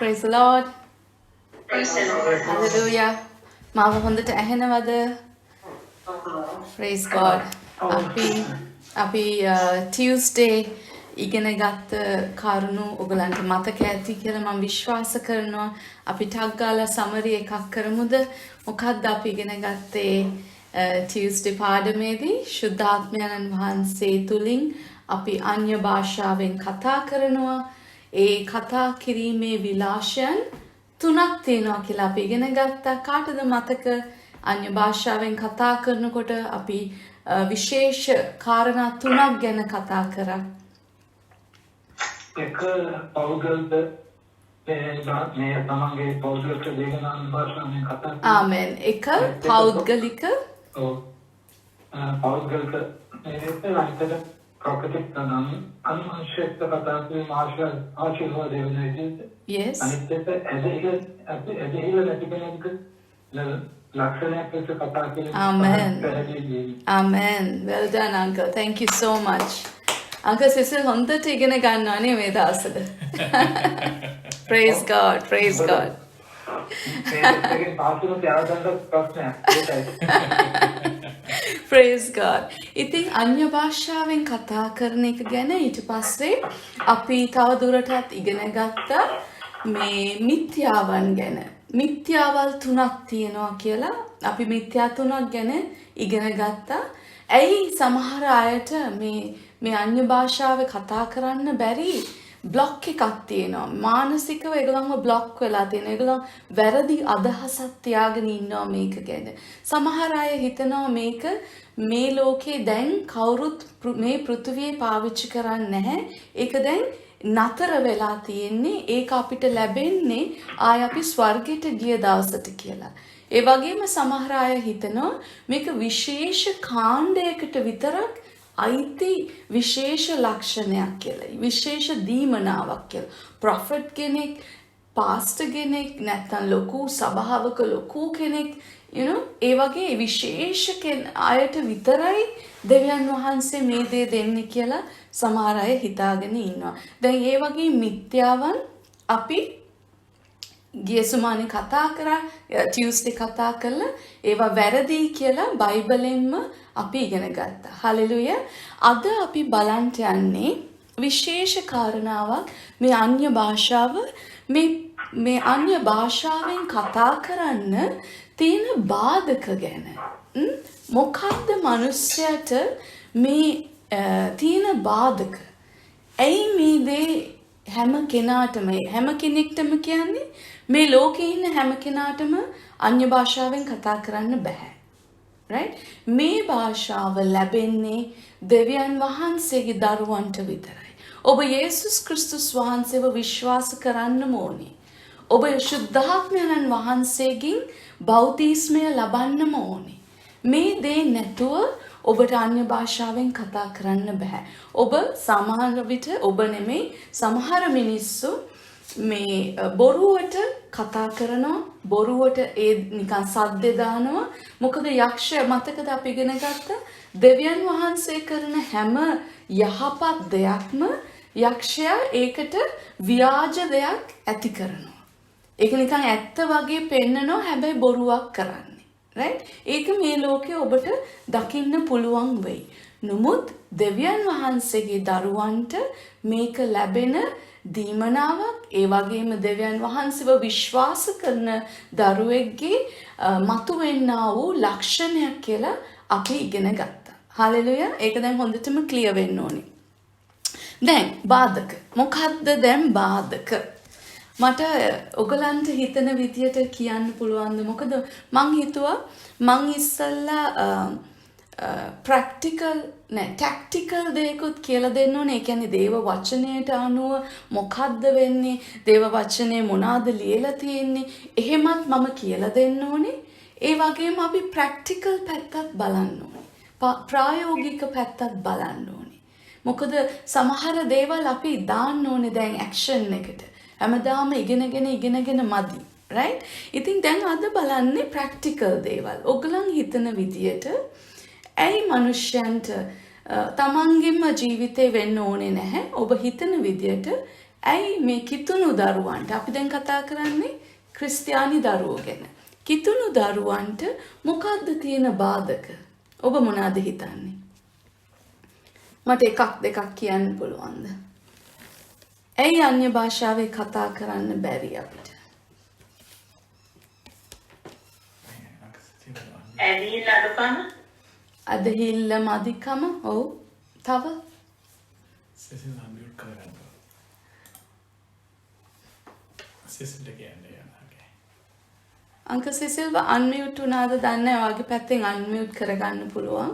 Praise the Lord. Hallelujah. මාව හොඳට ඇහෙනවද? Praise God. අපි Tuesday ඉගෙන ගත්ත කරුණු ඔයගලන්ට මතක ඇති කියලා මම විශ්වාස කරනවා. අපි ටක් ගාලා සමරි එකක් කරමුද? මොකක්ද අපි ඉගෙන ගත්තේ Tuesday පාඩමේදී? ශුද්ධාත්මයන් වහන්සේ තුලින් අපි අන්‍ය භාෂාවෙන් කතා කරනවා. ඒ කතා කිරීමේ විලාසයන් තුනක් තියෙනවා කියලා අපි ඉගෙන ගත්තා. කාටද මතක අන්‍ය භාෂාවෙන් කතා කරනකොට අපි විශේෂ කාරණා තුනක් ගැන කතා කරා. එක පෞද්ගලික මේ තමන්ගේ පෞද්ගලික දේශනාන් භාෂාවෙන් කතා කරනවා. ආමෙන්. එක පෞද්ගලික පෞද්ගලික ඒකලන්ට ප්‍රොපර්ටි තනම අනුශේෂ කතා කිරීම ආශිර්වාද දෙන විදිහට. Yes. අනිත් එක ඇදහිල්ල නැති කෙනෙක් ලක්ෂණයක් එක්ක කතා කිරීම. Amen. Amen. Well done, Uncle. Thank you so much. Uncle Cecil හොඳට ඉගෙන ගන්නවා නේ මේ දවස්වල. Praise God. Praise God. Praise God. ඉතින් අන්‍ය භාෂාවෙන් කතා කරන එක ගැන ඊට පස්සේ අපි තව දුරටත් ඉගෙන ගත්තා මේ මිත්‍යාවන් ගැන. මිත්‍යාවල් තුනක් තියෙනවා කියලා අපි මිත්‍යා තුනක් ගැන ඉගෙන ගත්තා. ඇයි සමහර අයට මේ අන්‍ය භාෂාවේ කතා කරන්න බැරි බ්ලොක් එකක් තියෙනවා. මානසිකව ඒගොල්ලන්ව බ්ලොක් වෙලා තියෙනවා. ඒගොල්ලන් වැරදි අදහසක් තියාගෙන ඉන්නවා මේක ගැන. සමහර අය හිතනවා මේක මේ ලෝකේ දැන් කවුරුත් මේ පෘථිවිය පාවිච්චි කරන්නේ නැහැ. ඒක දැන් නතර වෙලා තියෙන්නේ. ඒක අපිට ලැබෙන්නේ ආය අපි ස්වර්ගයට ගිය දවසට කියලා. ඒ වගේම සමහර අය හිතනවා මේක විශේෂ කාණ්ඩයකට විතරක් අයිති විශේෂ ලක්ෂණයක් කියලා. විශේෂ දීමනාවක් කියලා. ප්‍රොෆෙට් කෙනෙක්, පාස්ටර් කෙනෙක්, නැත්නම් ලොකු සභාවක ලොකු කෙනෙක්, ඒ වගේ විශේෂ අයට විතරයි දෙවියන් වහන්සේ මේ දේ දෙන්නේ කියලා සමහර අය හිතාගෙන ඉන්නවා. දැන් ඒ වගේ මිත්‍යාවන් අපි ගිය සුමානේ කතා කරා, ටියුස්ඩේ කතා කළා. ඒවා වැරදි කියලා බයිබලෙන්ම අපි ඉගෙන ගත්තා. හලෙලුයා. අද අපි බලන්න යන්නේ විශේෂ කාරණාවක් මේ අන්‍ය භාෂාව මේ අන්‍ය භාෂාවෙන් කතා කරන්න තියෙන බාධක ගැන. මොකක්ද මිනිස්සයාට මේ තියෙන බාධක? ඇයි මේ දේ හැම කෙනෙක්ටම කියන්නේ මේ ලෝකේ ඉන්න හැම කෙනාටම අන්‍ය භාෂාවෙන් කතා කරන්න බෑ. right? මේ භාෂාව ලැබෙන්නේ දෙවියන් වහන්සේගේ දරුවන්ට විතරයි. ඔබ යේසුස් ක්‍රිස්තුස් වහන්සේව විශ්වාස කරන්න ඕනේ. ඔබ ශුද්ධාත්මයන් වහන්සේගෙන් බෞතිස්මය ලබන්නම ඕනේ. මේ දේ නැතුව ඔබට අන්‍ය භාෂාවෙන් කතා කරන්න බෑ. ඔබ සමහර විට ඔබ නෙමෙයි සමහර මිනිස්සු මේ බොරුවට කතා කරනවා, බොරුවට ඒ නිකන් සද්ද දානවා. මොකද යක්ෂය මතකද අපි ඉගෙන ගත්ත දෙවියන් වහන්සේ කරන හැම යහපත් දෙයක්ම යක්ෂයා ඒකට ව්‍යාජ දෙයක් ඇති කරනවා. ඒක නිකන් ඇත්ත වගේ පෙන්නනවා, හැබැයි බොරුවක් කරන්නේ. right? ඒක මේ ලෝකේ ඔබට දකින්න පුළුවන් වෙයි. නමුත් දෙවියන් වහන්සේගේ දරුවන්ට මේක ලැබෙන දීමනාවක්. ඒ වගේම දෙවියන් වහන්සේව විශ්වාස කරන දරුවෙක්ගේ මතුවෙන්නා වූ ලක්ෂණයක් කියලා අපි ඉගෙන ගත්තා. හලෙලුයා. ඒක දැන් හොඳටම ක්ලියර් වෙන්න ඕනේ. දැන් බාධක. මොකද්ද දැන් බාධක? මට ඔයගලන්ට හිතන විදියට කියන්න පුළුවන්ද? මොකද මං හිතුවා මං ඉස්සල්ලා ටැක්ටිකල් දෙයක්ත් කියලා දෙන්න ඕනේ. ඒ කියන්නේ දේව වචනයට අනුව මොකද්ද වෙන්නේ? දේව වචනේ මොනවාද ලියලා තියෙන්නේ? එහෙමත් මම කියලා දෙන්න ඕනේ. ඒ වගේම අපි ප්‍රැක්ටිකල් පැත්තත් බලන්න ඕනේ. ප්‍රායෝගික පැත්තත් බලන්න ඕනේ. මොකද සමහර දේවල් අපි දාන්න ඕනේ දැන් ඇක්ෂන් එකට. හැමදාම ඉගෙනගෙන මදි. right? ඉතින් දැන් අද බලන්නේ ප්‍රැක්ටිකල් දේවල්. ඔයගලන් හිතන විදියට ඇයි මිනිස්යන්ට තමන්ගේම ජීවිතේ වෙන්න ඕනේ නැහැ. ඔබ හිතන විදියට ඇයි මේ කිතුණු දරුවන්ට අපි දැන් කතා කරන්නේ ක්‍රිස්තියානි දරුවෝ ගැන. කිතුණු දරුවන්ට මොකක්ද තියෙන බාධක? ඔබ මොනවද හිතන්නේ? මට එකක් දෙකක් කියන්න පුළුවන්ද? ඇයි අන්‍ය භාෂාවේ කතා කරන්න බැරි අපිට? ඇවිල් අඩුකම අදහිල්ල මදිකම. ඔව්. තව Cecil unmute කරගන්න. Cecil කියන්නේ යනවාගේ. අංක සිසිල්ව අන්මියුට් වුණාද දන්නේ නැහැ. ඔයාගේ පැත්තෙන් අන්මියුට් කරගන්න පුළුවන්.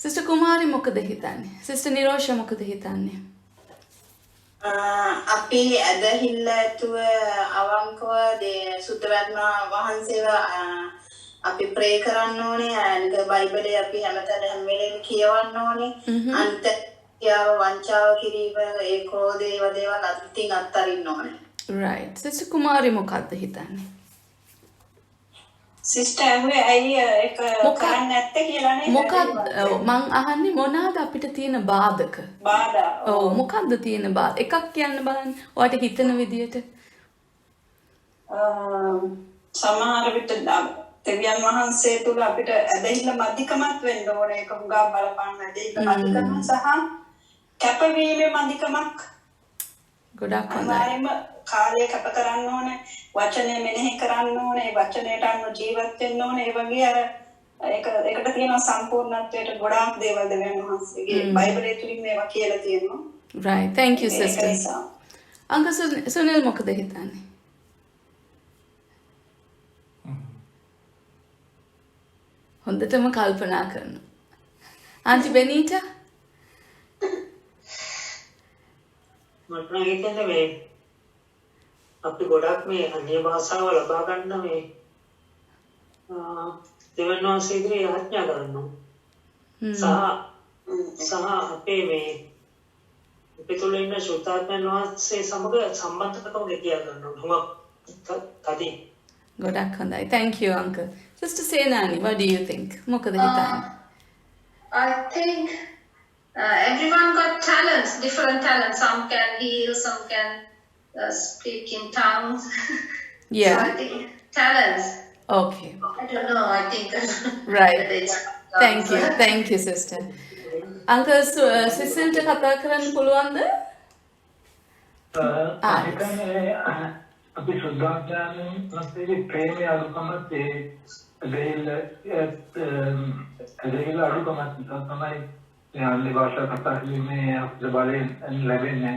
සිස්ටර් කුමාරි මොකද හිතන්නේ? සිස්ටර් නිරෝෂ මොකද හිතන්නේ? අපි ඇදහිල්ල ඇතුව අවංකව සුද්ධවැත්ම වහන්සේව අපි ප්‍රේ කරන්න ඕනේ. අනික බයිබලේ අපි හැමතැන හැම වෙලේම කියවන්න ඕනේ. අන්තයාව වංචාව කිරීම ඒ ක්‍රෝධේ ඒවා දේවල් අතින් අත්තරින්න ඕනේ. right. සිස්ටර් කුමාරි මොකද්ද හිතන්නේ? සිස්ටර් ඇහුවේ ඇයි ඒක කරන්නේ නැත්තේ කියලා නේද? මොකක්ද මං අහන්නේ මොනවාද අපිට තියෙන බාධක? බාධා. ඔව් මොකක්ද තියෙන බාධක? එකක් කියන්න බලන්න. ඔයාට හිතන විදියට. සමහර විට දෙවියන් වහන්සේ තුල අපිට ඇදහිල්ල මධිකමත් වෙන්න ඕනේ. ඒක හුඟා බලපාන ඇදහිල්ල මධිකම සහ කැපවීමේ මධිකමක්. ගොඩක් හොඳයි. අනිවාර්යයෙන්ම කාලය කැප කරන්න ඕනේ. වචනය මෙනෙහි කරන්න ඕනේ. වචනයට අනුව ජීවත් වෙන්න ඕනේ. ඒ වගේ අර ඒකට තියෙන සම්පූර්ණත්වයට ගොඩාක් දේවල් දෙවියන් වහන්සේගේ බයිබලයේ තුලින් මේවා කියලා තියෙනවා. right. thank you ඒක sister. නිසා. අංක සුනිල් මොකද හිතන්නේ? හොඳටම කල්පනා කරනවා. ආන්ටි බෙනීටා මට නම් හිතෙන්නේ මේ අපි ගොඩක් මේ අන්‍ය භාෂාව ලබා ගන්න මේ දෙවන වාසීගේ ආඥා කරනවා. සහ අපේ මේ අපේ තුළ ඉන්න ශුද්ධාත්මයන් වහන්සේ සමග සම්බන්ධකම ගෙතියා ගන්නවා. කදී ගොඩක් හොඳයි. thank you uncle. sister Senani, what do you think? මොකද හිතන්නේ? I think everyone got talents, different talents. Some can heal, some can speak in tongues. Yeah. So I think talents. okay. I don't know. I think. right. that it's thank you sister. uncle සිසිල්ට කතා කරන්න පුළුවන්ද? හිතන්නේ අපි සුද්ධාඥානෙන් නැත්නම් ප්‍රේමය අනුකම්පත් ඇදහිල්ල අනුකම්පත් තමයි අන්‍ය භාෂා කතා කිරීමේ අපිට බලයෙන් ලැබෙන්නේ.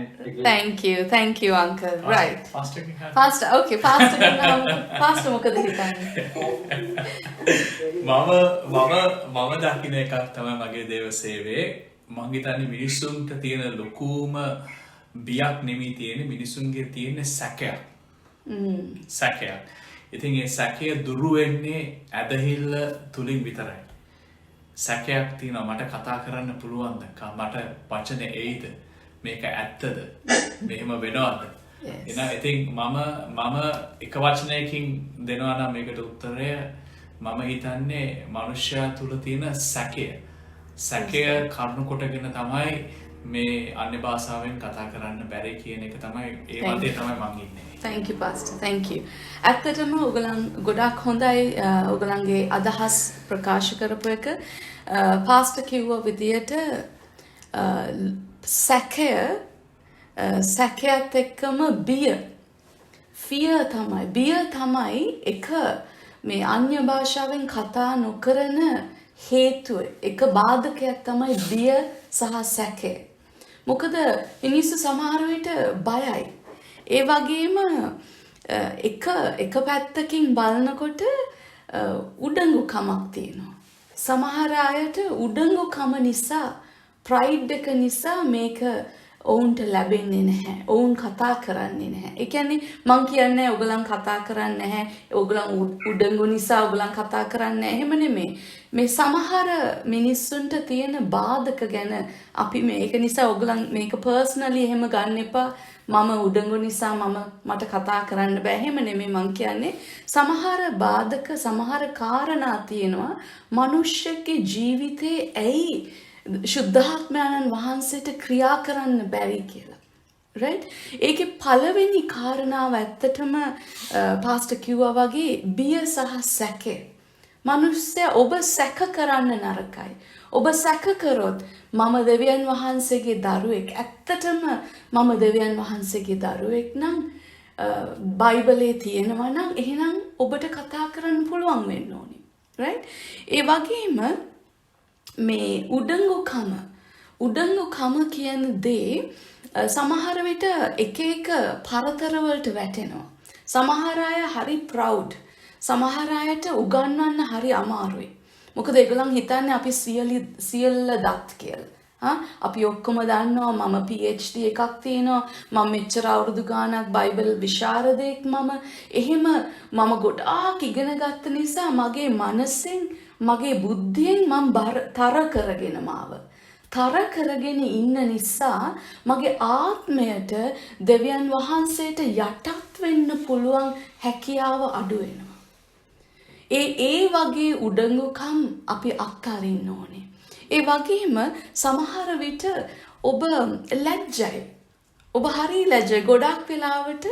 thank you uncle. right. Pastor can have. faster okay faster faster මොකද හිතන්නේ? මම දකින එකක් තමයි මගේ දේව සේවයේ මං හිතන්නේ මිනිස්සුන්ට තියෙන ලොකුම බියක් නෙමෙයි තියෙන්නේ මිනිස්සුන්ගේ තියෙන සැකයක්. සැකයක්. ඉතින් ඒ සැකය දුරු වෙන්නේ ඇදහිල්ල තුලින් විතරයි. සැකයක් තියෙනවා මට කතා කරන්න පුළුවන්ද? මට වචන එයිද? මේක ඇත්තද? මෙහෙම වෙනවද? ඉතින් මම එක වචනයකින් දෙනවා නම් මේකට උත්තරය මම හිතන්නේ මනුෂ්‍යයා තුල තියෙන සැකය කරුණු කොටගෙන තමයි මේ අන්‍ය භාෂාවෙන් කතා කරන්න බැරි කියන එක තමයි ඒ වගේ තමයි මං ඉන්නේ. thank you pastor thank you. ඇත්තටම ඔයගලන් ගොඩක් හොඳයි ඔයගලන්ගේ අදහස් ප්‍රකාශ කරපු එක. pastor කිව්ව විදියට සැකයත් එක්කම fear තමයි එක මේ අන්‍ය භාෂාවෙන් කතා නොකරන හේතුව එක බාධකයක් තමයි බිය සහ සැකය. මොකද මිනිස්සු සමහර විට බයයි. ඒ වගේම එක පැත්තකින් බලනකොට උඩඟුකමක් තියෙනවා. සමහර අයට උඩඟුකම නිසා ප්‍රයිඩ් එක නිසා මේක ඔවුන්ට ලැබෙන්නේ නැහැ. ඔවුන් කතා කරන්නේ නැහැ. ඒ කියන්නේ මං කියන්නේ ඔයගලන් කතා කරන්නේ නැහැ. ඔයගලන් උඩඟු නිසා ඔයගලන් කතා කරන්නේ නැහැ. එහෙම නෙමෙයි. මේ සමහර මිනිස්සුන්ට තියෙන බාධක ගැන අපි මේක නිසා ඔයගලන් මේක පර්සනලි එහෙම ගන්න එපා. මම උඩඟු නිසා මට කතා කරන්න බෑ. එහෙම නෙමෙයි මං කියන්නේ. සමහර බාධක සමහර කාරණා තියෙනවා. මිනිස්සෙගේ ජීවිතේ ඇයි ශුද්ධාත්මයන්න් වහන්සේට ක්‍රියා කරන්න බැරි කියලා. right? ඒකේ පළවෙනි කාරණාව ඇත්තටම පාස්ටර් කිව්වා වගේ බිය සහ සැකය. මනුස්සයා ඔබ සැක කරන්න නරකයි. ඔබ සැක කරොත් මම දෙවියන් වහන්සේගේ දරුවෙක්. ඇත්තටම මම දෙවියන් වහන්සේගේ දරුවෙක් නම් බයිබලයේ තියෙනවා නම් එහෙනම් ඔබට කතා කරන්න පුළුවන් වෙන්න ඕනේ. right? ඒ වගේම මේ උඩඟුකම කියන දේ සමහර විට එක එක පරතරවලට වැටෙනවා. සමහර අය හරි ප්‍රවුඩ්. සමහර අයට උගන්වන්න හරි අමාරුයි. මොකද ඒගොල්ලන් හිතන්නේ අපි සියල්ල දත් කියලා. අපි ඔක්කොම දන්නවා මම PhD එකක් තියෙනවා. මම මෙච්චර අවුරුදු ගාණක් බයිබල් විශාරදෙක් එහෙම මම ගොඩාක් ඉගෙන ගත්ත නිසා මගේ මනසෙන් මගේ බුද්ධියෙන් මම තර කරගෙන තර කරගෙන ඉන්න නිසා මගේ ආත්මයට දෙවියන් වහන්සේට යටත් වෙන්න පුළුවන් හැකියාව අඩු වෙනවා. ඒ වගේ උඩඟුකම් අපි අත්හරින්න ඕනේ. ඒ වගේම සමහර විට ඔබ ලැජ්ජයි. ඔබ හරි ලැජ්ජයි. ගොඩක් වෙලාවට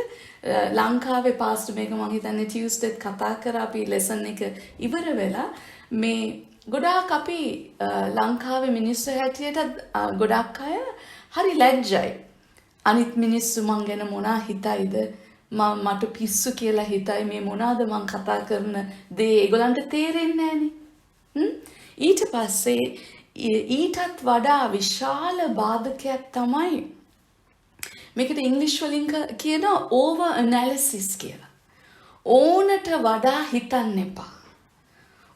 ලංකාවේ පාස්ටර් මේක මම හිතන්නේ ටියුස්ඩේත් කතා කරා අපි ලෙසන් එක ඉවර වෙලා මේ ගොඩාක් අපි ලංකාවේ මිනිස්සු හැටියට ගොඩක් අය හරි ලැජ්ජයි. අනිත් මිනිස්සු මං ගැන මොනා හිතයිද? මට පිස්සු කියලා හිතයි මේ මොනවාද මං කතා කරන දේ ඒගොල්ලන්ට තේරෙන්නේ නැහනේ. ඊට පස්සේ ඊටත් වඩා විශාල බාධකයක් තමයි මේකට ඉංග්‍රීසි වලින් කියන ඕවර් ඇනලිසිස් කියලා. ඕනට වඩා හිතන්න එපා.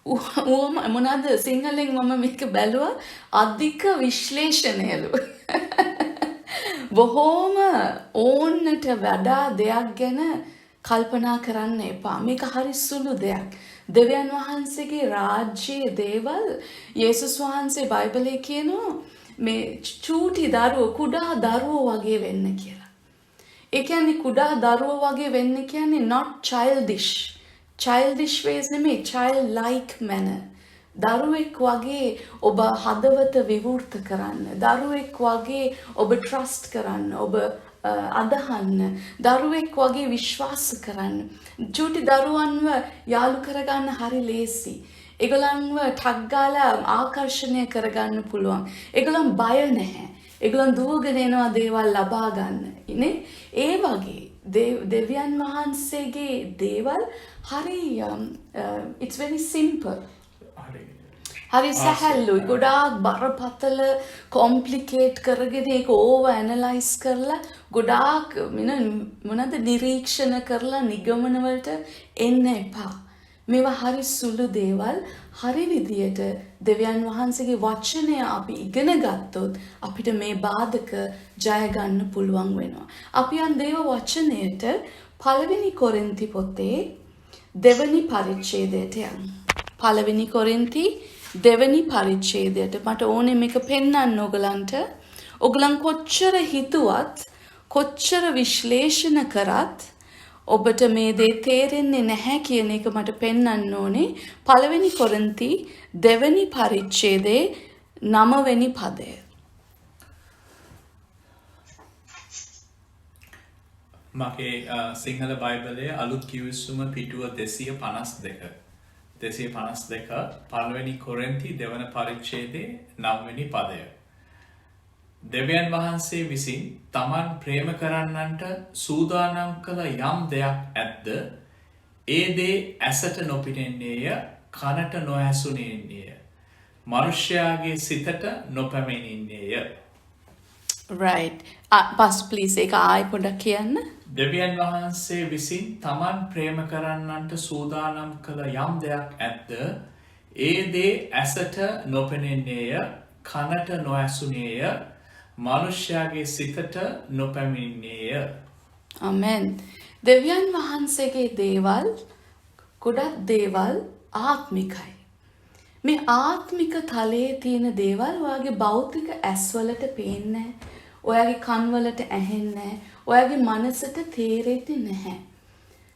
මොනවාද සිංහලෙන් මම මේක බැලුවා අධික විශ්ලේෂණයලු. බොහෝම ඕන්නට වඩා දෙයක් ගැන කල්පනා කරන්න එපා. මේක හරි සුළු දෙයක්. දෙවියන් වහන්සේගේ රාජ්‍යයේ දේවල් යේසුස් වහන්සේ බයිබලයේ කියනවා මේ චූටි දරුවෝ කුඩා දරුවෝ වගේ වෙන්න කියලා. ඒ කියන්නේ කුඩා දරුවෝ වගේ වෙන්න කියන්නේ not childish. Childish ways නෙමෙයි childlike manner. දරුවෙක් වගේ ඔබ හදවත විවෘත කරන්න. දරුවෙක් වගේ ඔබ trust කරන්න. ඔබ අදහන්න. දරුවෙක් වගේ විශ්වාස කරන්න. චූටි දරුවන්ව යාළු කරගන්න හරි ලේසි. ඒගොල්ලන්ව ටග් ගාලා ආකර්ෂණය කරගන්න පුළුවන්. ඒගොල්ලන් බය නැහැ. ඒගොල්ලන් දුවගෙන එනවා දේවල් ලබා ගන්න. නේ? ඒ වගේ දෙවියන් වහන්සේගේ දේවල් හරි it's very simple. හරි සැහැල්ලුයි. ගොඩාක් බරපතල කොම්ප්ලිකේට් කරගෙන ඒක ඕව ඇනලයිස් කරලා ගොඩාක් මොනද නිරීක්ෂණ කරලා නිගමන වලට එන්න එපා. මේවා හරි සුළු දේවල් හරි විදියට දෙවියන් වහන්සේගේ වචනය අපි ඉගෙන ගත්තොත් අපිට මේ බාධක ජය ගන්න පුළුවන් වෙනවා. අපි යන් දේව වචනයට පළවෙනි කොරින්ති පොතේ දෙවනි පරිච්ඡේදයට යමු. පළවෙනි කොරින්ති දෙවනි පරිච්ඡේදයට මට ඕනේ මේක පෙන්වන්න ඔයගලන්ට. ඔයගලන් කොච්චර හිතුවත් කොච්චර විශ්ලේෂණ කරත් ඔබට මේ දේ තේරෙන්නේ නැහැ කියන එක මට පෙන්වන්න ඕනේ. පළවෙනි කොරින්ති දෙවනි පරිච්ඡේදයේ 9 වෙනි පදය. මගේ සිංහල බයිබලයේ අලුත් කිවිසුම පිටුව 252 පළවෙනි කොරින්ති දෙවන පරිච්ඡේදයේ 9 වෙනි පදය. දෙවියන් වහන්සේ විසින් තමන් ප්‍රේම කරන්නන්ට සූදානම් කළ යම් දෙයක් ඇද්ද ඒ දේ ඇසට නොපෙනෙන්නේය කනට නොඇසුනේය මනුෂ්‍යයාගේ සිතට නොපැමිණෙන්නේය. Right. Pass please ඒක ආයෙ පොඩ්ඩක් කියන්න. දෙවියන් වහන්සේ විසින් තමන් ප්‍රේම කරන්නන්ට සූදානම් කළ යම් දෙයක් ඇද්ද ඒ දේ ඇසට නොපෙනෙන්නේය කනට නොඇසුනේය මනුෂ්‍යයාගේ සිතට නොපැමිණෙන්නේය. ආමෙන්. දෙවියන් වහන්සේගේ දේවල් ගොඩක් දේවල් ආත්මිකයි. මේ ආත්මික තලයේ තියෙන දේවල් ඔයාගේ භෞතික ඇස්වලට පේන්නේ නැහැ. ඔයාගේ කන්වලට ඇහෙන්නේ නැහැ. ඔයාගේ මනසට තේරෙන්නේ නැහැ.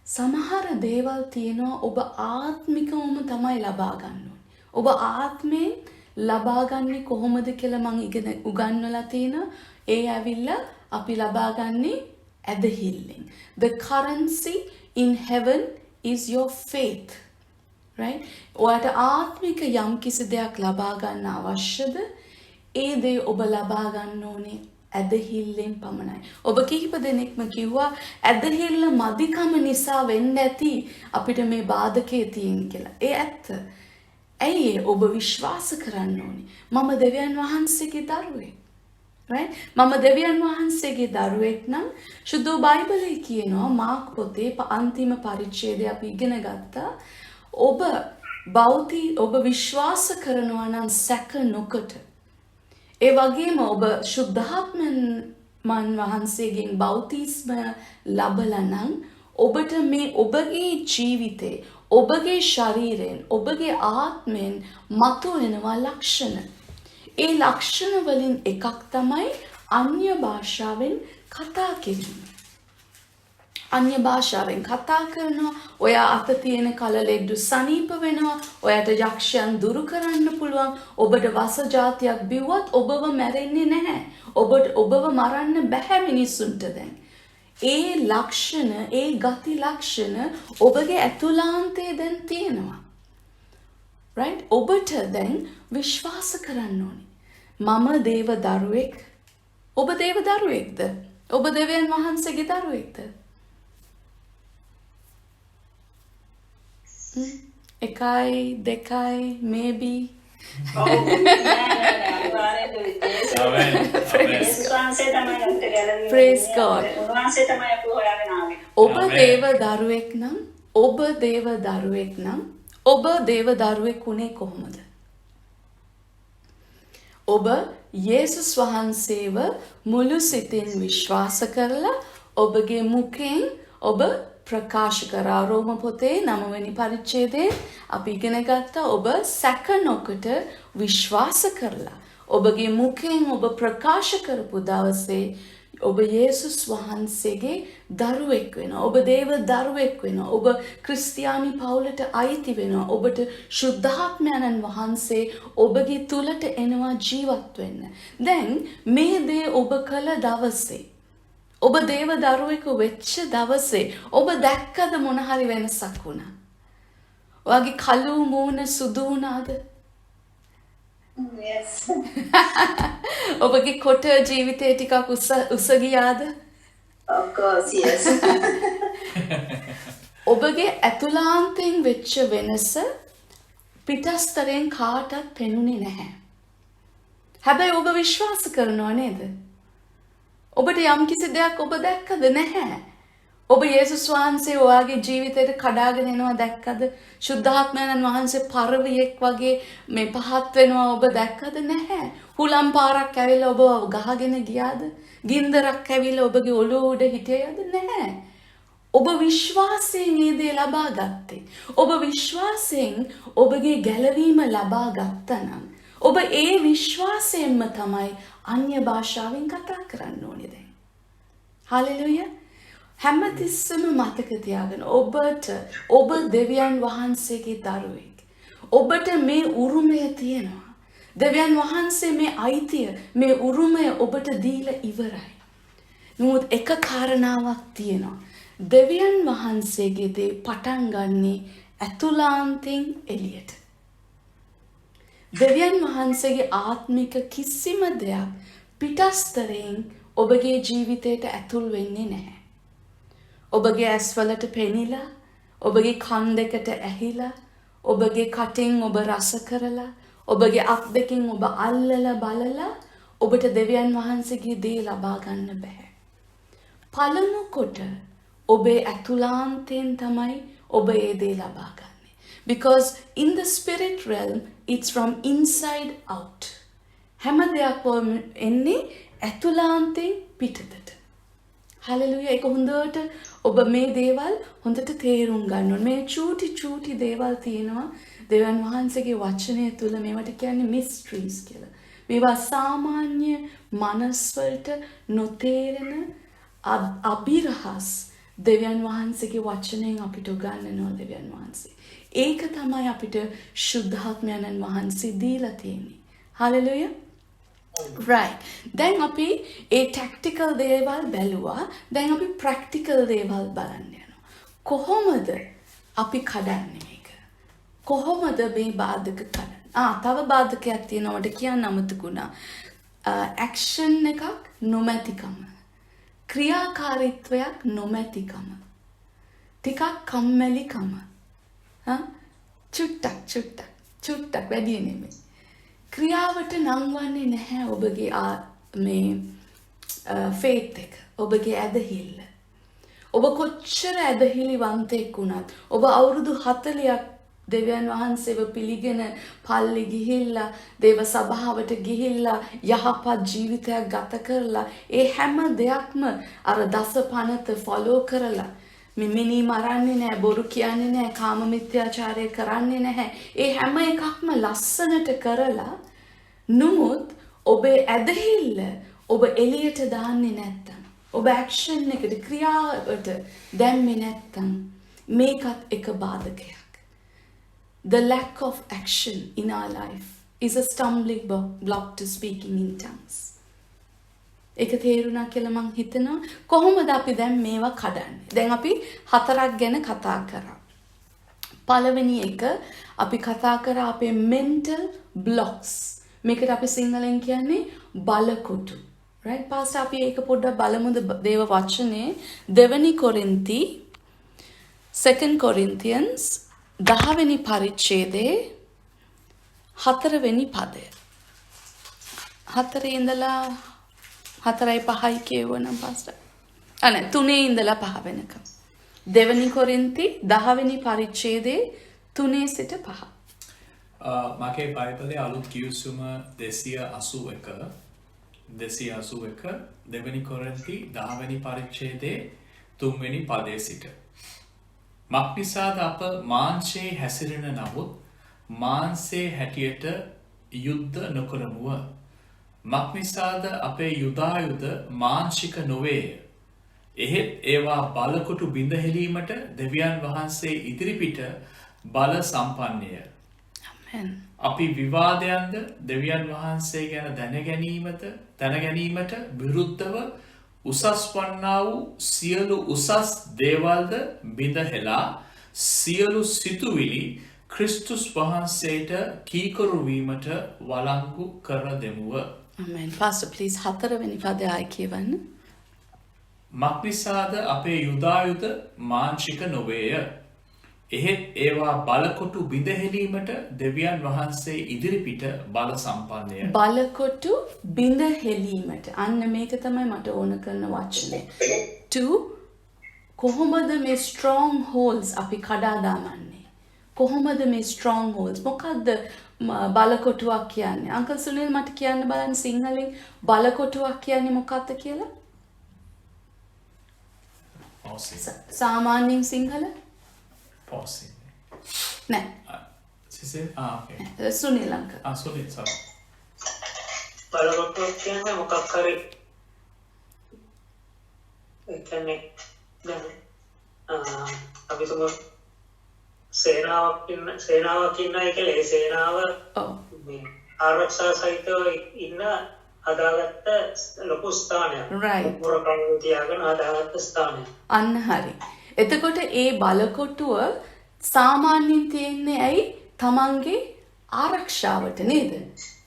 සමහර දේවල් තියෙනවා ඔබ ආත්මිකවම තමයි ලබා ගන්න ඕනේ. ඔබ ආත්මයෙන් ලබාගන්නේ කොහොමද කියලා මම ඉගෙන උගන්වලා තියෙනවා. ඒ ඇවිල්ලා අපි ලබා ගන්නේ ඇදහිල්ලෙන්. The currency in heaven is your faith. Right? ඔයාට ආත්මික යම් කිසි දෙයක් ලබා ගන්න අවශ්‍යද? ඒ දේ ඔබ ලබා ගන්න ඕනේ ඇදහිල්ලෙන් පමණයි. ඔබ කිහිප දෙනෙක්ම කිව්වා ඇදහිල්ල මදිකම නිසා වෙන්න ඇති අපිට මේ බාධකේ තියෙන කියලා. ඒ ඇත්ත. ඇයි ඔබ විශ්වාස කරන්න ඕනේ? මම දෙවියන් වහන්සේගේ දරුවෙක්. Right? මම දෙවියන් වහන්සේගේ දරුවෙක් නම් සුදු බයිබලයේ කියනවා මාක් පොතේ අන්තිම පරිච්ඡේදය අපි ඉගෙන ගත්තා. ඔබ විශ්වාස කරනවා නම් සැක නොකොට. ඒ වගේම ඔබ ශුද්ධාත්මයන් වහන්සේගෙන් බෞතිස්ම ලබලා නම් ඔබට මේ ඔබගේ ජීවිතේ, ඔබගේ ශරීරයෙන්, ඔබගේ ආත්මයෙන් මතුවෙනවා ලක්ෂණ. ඒ ලක්ෂණ වලින් එකක් තමයි අන්‍ය භාෂාවෙන් කතා කිරීම. අන්‍ය භාෂාවෙන් කතා කරනවා, ඔයා අත තියෙන කලලෙඩ්ඩු සනීප වෙනවා, ඔයාට යක්ෂයන් දුරු කරන්න පුළුවන්, ඔබට වස ජාතියක් බිව්වත් ඔබව මැරෙන්නේ නැහැ. ඔබව මරන්න බැහැ මිනිස්සුන්ට දැන්. ඒ ලක්ෂණ, ඒ ගති ලක්ෂණ ඔබගේ ඇතුළාන්තයේ දැන් තියෙනවා. Right? ඔබට දැන් විශ්වාස කරන්න ඕනේ. මම දේව දරුවෙක්. ඔබ දේව දරුවෙක්ද? ඔබ දෙවියන් වහන්සේගේ දරුවෙක්ද? එකයි දෙකයි maybe. Praise God. ඔබ දේව දරුවෙක් නම් ඔබ දේව දරුවෙක් උනේ කොහොමද? ඔබ යේසුස් වහන්සේව මුළු සිතින් විශ්වාස කරලා ඔබගේ මුඛයෙන් ඔබ ප්‍රකාශ කරා. රෝම පොතේ 9 වෙනි පරිච්ඡේදයේ අපි ඉගෙන ගත්තා ඔබ සැක නොකොට විශ්වාස කරලා ඔබගේ මුඛයෙන් ඔබ ප්‍රකාශ කරපු දවසේ ඔබ යේසුස් වහන්සේගේ දරුවෙක් වෙනවා. ඔබ දේව දරුවෙක් වෙනවා. ඔබ ක්‍රිස්තියානි පවුලට අයිති වෙනවා. ඔබට ශුද්ධාත්මයන්න් වහන්සේ ඔබගේ තුලට එනවා ජීවත් වෙන්න. දැන් මේ දේ ඔබ කළ දවසේ, ඔබ දේව දරුවෙකු වෙච්ච දවසේ ඔබ දැක්කද මොන හරි වෙනසක් වුණා? ඔයාගේ කළු මූණ සුදු වුණාද? Yes. ඔබගේ කොට ජීවිතේ ටිකක් උස ගියාද? Of course, yes. ඔබගේ ඇතුළාන්තයෙන් වෙච්ච වෙනස පිටස්තරෙන් කාටවත් පෙනුනේ නැහැ. හැබැයි ඔබ විශ්වාස කරනවා නේද? ඔබට යම් කිසි දෙයක් ඔබ දැක්කද? නැහැ. ඔබ යේසුස් වහන්සේ ඔයාගේ ජීවිතයට කඩාගෙන එනවා දැක්කද? ශුද්ධාත්මයන් වහන්සේ පරවියෙක් වගේ මේ පහත් වෙනවා ඔබ දැක්කද? නැහැ. හුලම් පාරක් ඇවිල්ලා ඔබ ගහගෙන ගියාද? ගින්දරක් ඇවිල්ලා ඔබගේ ඔළුව උඩ හිටියද? නැහැ. ඔබ විශ්වාසයෙන් මේ දේ ලබා ගත්තේ. ඔබ විශ්වාසයෙන් ඔබගේ ගැලවීම ලබා ගත්තා නම් ඔබ ඒ විශ්වාසයෙන්ම තමයි අන්‍ය භාෂාවෙන් කතා කරන්න ඕනේ දැන්. හලෙලුයා. හැමතිස්සම මතක තියාගන්න ඔබ දෙවියන් වහන්සේගේ දරුවෙක්. ඔබට මේ උරුමය තියෙනවා. දෙවියන් වහන්සේ මේ අයිතිය, මේ උරුමය ඔබට දීලා ඉවරයි. නමුත් එක කාරණාවක් තියෙනවා. දෙවියන් වහන්සේගේ දේ පටන් ගන්නේ ඇතුළාන්තයෙන් එළියට. දෙවියන් වහන්සේගේ ආත්මික කිසිම දෙයක් පිටස්තරයෙන් ඔබගේ ජීවිතයට ඇතුල් වෙන්නේ නැහැ. ඔබගේ ඇස්වලට පෙනිලා, ඔබගේ කන් දෙකට ඇහිලා, ඔබගේ කටින් ඔබ රස කරලා, ඔබගේ අත් දෙකින් ඔබ අල්ලලා බලලා ඔබට දෙවියන් වහන්සේගේ දේ ලබා ගන්න බෑ. පළමු කොට ඔබේ ඇතුළාන්තයෙන් තමයි ඔබ ඒ දේ ලබා ගන්නේ. Because in the spirit realm it's from inside out. හැම දෙයක්ම එන්නේ ඇතුළාන්තයෙන් පිටතට. හලෙලුයා. ඒක හොඳට ඔබ මේ දේවල් හොඳට තේරුම් ගන්න ඕනේ. මේ චූටි දේවල් තියෙනවා දෙවියන් වහන්සේගේ වචනය තුල. මේවට කියන්නේ මිස්ට්‍රීස් කියලා. මේවා සාමාන්‍ය මනස් වලට නොතේරෙන අභිරහස් දෙවියන් වහන්සේගේ වචනයෙන් අපිට උගන්වනවා දෙවියන් වහන්සේ. ඒක තමයි අපිට ශුද්ධාත්මයන්න් වහන්සේ දීලා තියෙන්නේ. හලෙලුයා. right. දැන් අපි ඒ tactical දේවල් බැලුවා. දැන් අපි practical දේවල් බලන්න යනවා. කොහොමද අපි කඩන්නේ මේක? කොහොමද මේ බාධක කඩන්නේ? තව බාධකයක් තියෙනවා මට කියන්න අමතකුණා. action එකක් නොමැතිකම. ක්‍රියාකාරීත්වයක් නොමැතිකම. ටිකක් කම්මැලිකම. චුට්ටක් වැඩි නෙමෙයි. ක්‍රියාවට නංවන්නේ නැහැ ඔබගේ මේ ෆේත් එක. ඔබගේ ඇදහිල්ල. ඔබ කොච්චර ඇදහිලිවන්තයෙක් වුණත් ඔබ අවුරුදු 40ක් දෙවියන් වහන්සේව පිළිගෙන පල්ලි ගිහිල්ලා දේව සභාවට ගිහිල්ලා යහපත් ජීවිතයක් ගත කරලා ඒ හැම දෙයක්ම අර දස පනත ෆලෝ කරලා මිනිහ මරන්නේ නැහැ, බොරු කියන්නේ නැහැ, කාම මිත්‍යාචාරය කරන්නේ නැහැ. ඒ හැම එකක්ම ලස්සනට කරලා නමුත් ඔබේ ඇදහිල්ල ඔබ එළියට දාන්නේ නැත්තම්, ඔබ ඇක්ෂන් එකට ක්‍රියාවට දැම්මේ නැත්තම් මේකත් එක බාධකයක්. The lack of action in our life is a stumbling block to speaking in tongues. ඒක තේරුණා කියලා මං හිතනවා. කොහොමද අපි දැන් මේවා කඩන්නේ? දැන් අපි 4ක් ගැන කතා කරා. පළවෙනි එක අපි කතා කරා අපේ mental blocks. මේකට අපි සිංහලෙන් කියන්නේ බලකොටු. right? pastor අපි ඒක පොඩ්ඩක් බලමුද දේව වචනේ 2 කොරින්ති 2 Corinthians 10 වෙනි පරිච්ඡේදයේ 4 වෙනි පදය. 4 ඉඳලා 4යි 5යි කියවනම් pastor. අනේ 3 ඉඳලා 5 වෙනකම්. 2 කොරින්ති 10 වෙනි පරිච්ඡේදයේ 3 සිට 5. මගේ බයිබලයේ අලුත් කියුසුම 281 දෙවනි කොරින්ති 10 වෙනි පරිච්ඡේදයේ 3 වෙනි පදයේ සිට. මක්නිසාද අප මාංශයේ හැසිරෙන නමුත් මාංශයේ හැටියට යුද්ධ නොකරමුව. මක්නිසාද අපේ යුදායුධ මාංශික නොවේය. එහෙත් ඒවා බලකොටු බිඳහෙලීමට දෙවියන් වහන්සේ ඉදිරිපිට බල සම්පන්නය. අපි විවාදයන්ද දෙවියන් වහන්සේ ගැන දැනගැනීමට විරුද්ධව උසස් වන්නා වූ සියලු උසස් දේවල්ද බිඳහෙලා සියලු සිතුවිලි ක්‍රිස්තුස් වහන්සේට කීකරු වීමට වළංගු කර දෙමුව. Amen. Pastor, please 4 වෙනි පදය ආයි කියවන්න. මක්නිසාද අපේ යුදායුධ මාංශික නොවේය. එහෙත් ඒවා බලකොටු බිඳහෙලීමට දෙවියන් වහන්සේ ඉදිරිපිට බල සම්පන්නය. බලකොටු බිඳහෙලීමට. අන්න මේක තමයි මට ඕන කරන වචනේ. to කොහොමද මේ strong holes අපි කඩා දාමන්නේ? කොහොමද මේ strong holes? මොකද්ද බලකොටුවක් කියන්නේ? අංකල් සුනිල් මට කියන්න බලන්න සිංහලෙන් බලකොටුවක් කියන්නේ මොකක්ද කියලා? සාමාන්‍යයෙන් සිංහල? Pausing. නෑ. සිසේ okay. Sunil uncle. Sunil sorry. බලකොටුවක් කියන්නේ මොකක් හරි ඒ කියන්නේ දැන් අපි තුමු සේනාවක් ඉන්නයි කියලා ඒ සේනාව මේ ආරක්ෂා සහිතව ඉන්න හදාගත්ත ලොකු ස්ථානයක්. Right. මුරකම් තියාගෙන හදාගත්ත ස්ථානයක්. අන්න හරි. එතකොට ඒ බලකොටුව සාමාන්‍යයෙන් තියෙන්නේ ඇයි? තමන්ගේ ආරක්ෂාවට නේද?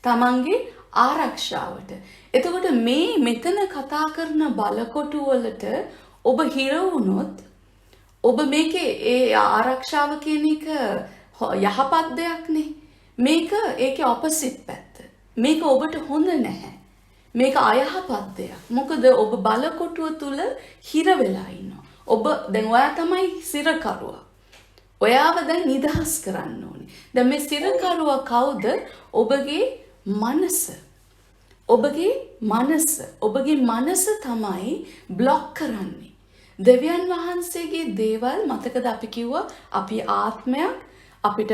තමන්ගේ ආරක්ෂාවට. එතකොට මේ මෙතන කතා කරන බලකොටුව වලට ඔබ හිර වුණොත් ඔබ මේකේ ඒ ආරක්ෂාව කියන එක යහපත් දෙයක් නේ. මේක ඒකේ ඔපොසිට් පැත්ත. මේක ඔබට හොඳ නැහැ. මේක අයහපත් දෙයක්. මොකද ඔබ බලකොටුව තුල හිර වෙලා ඉන්නවා. ඔබ දැන් ඔයා තමයි සිරකරුවා. ඔයාව දැන් නිදහස් කරන්න ඕනේ. දැන් මේ සිරකරුවා කවුද? ඔබගේ මනස. ඔබගේ මනස තමයි බ්ලොක් කරන්නේ. දෙවියන් වහන්සේගේ දේවල් මතකද අපි කිව්වා අපි ආත්මයක්, අපිට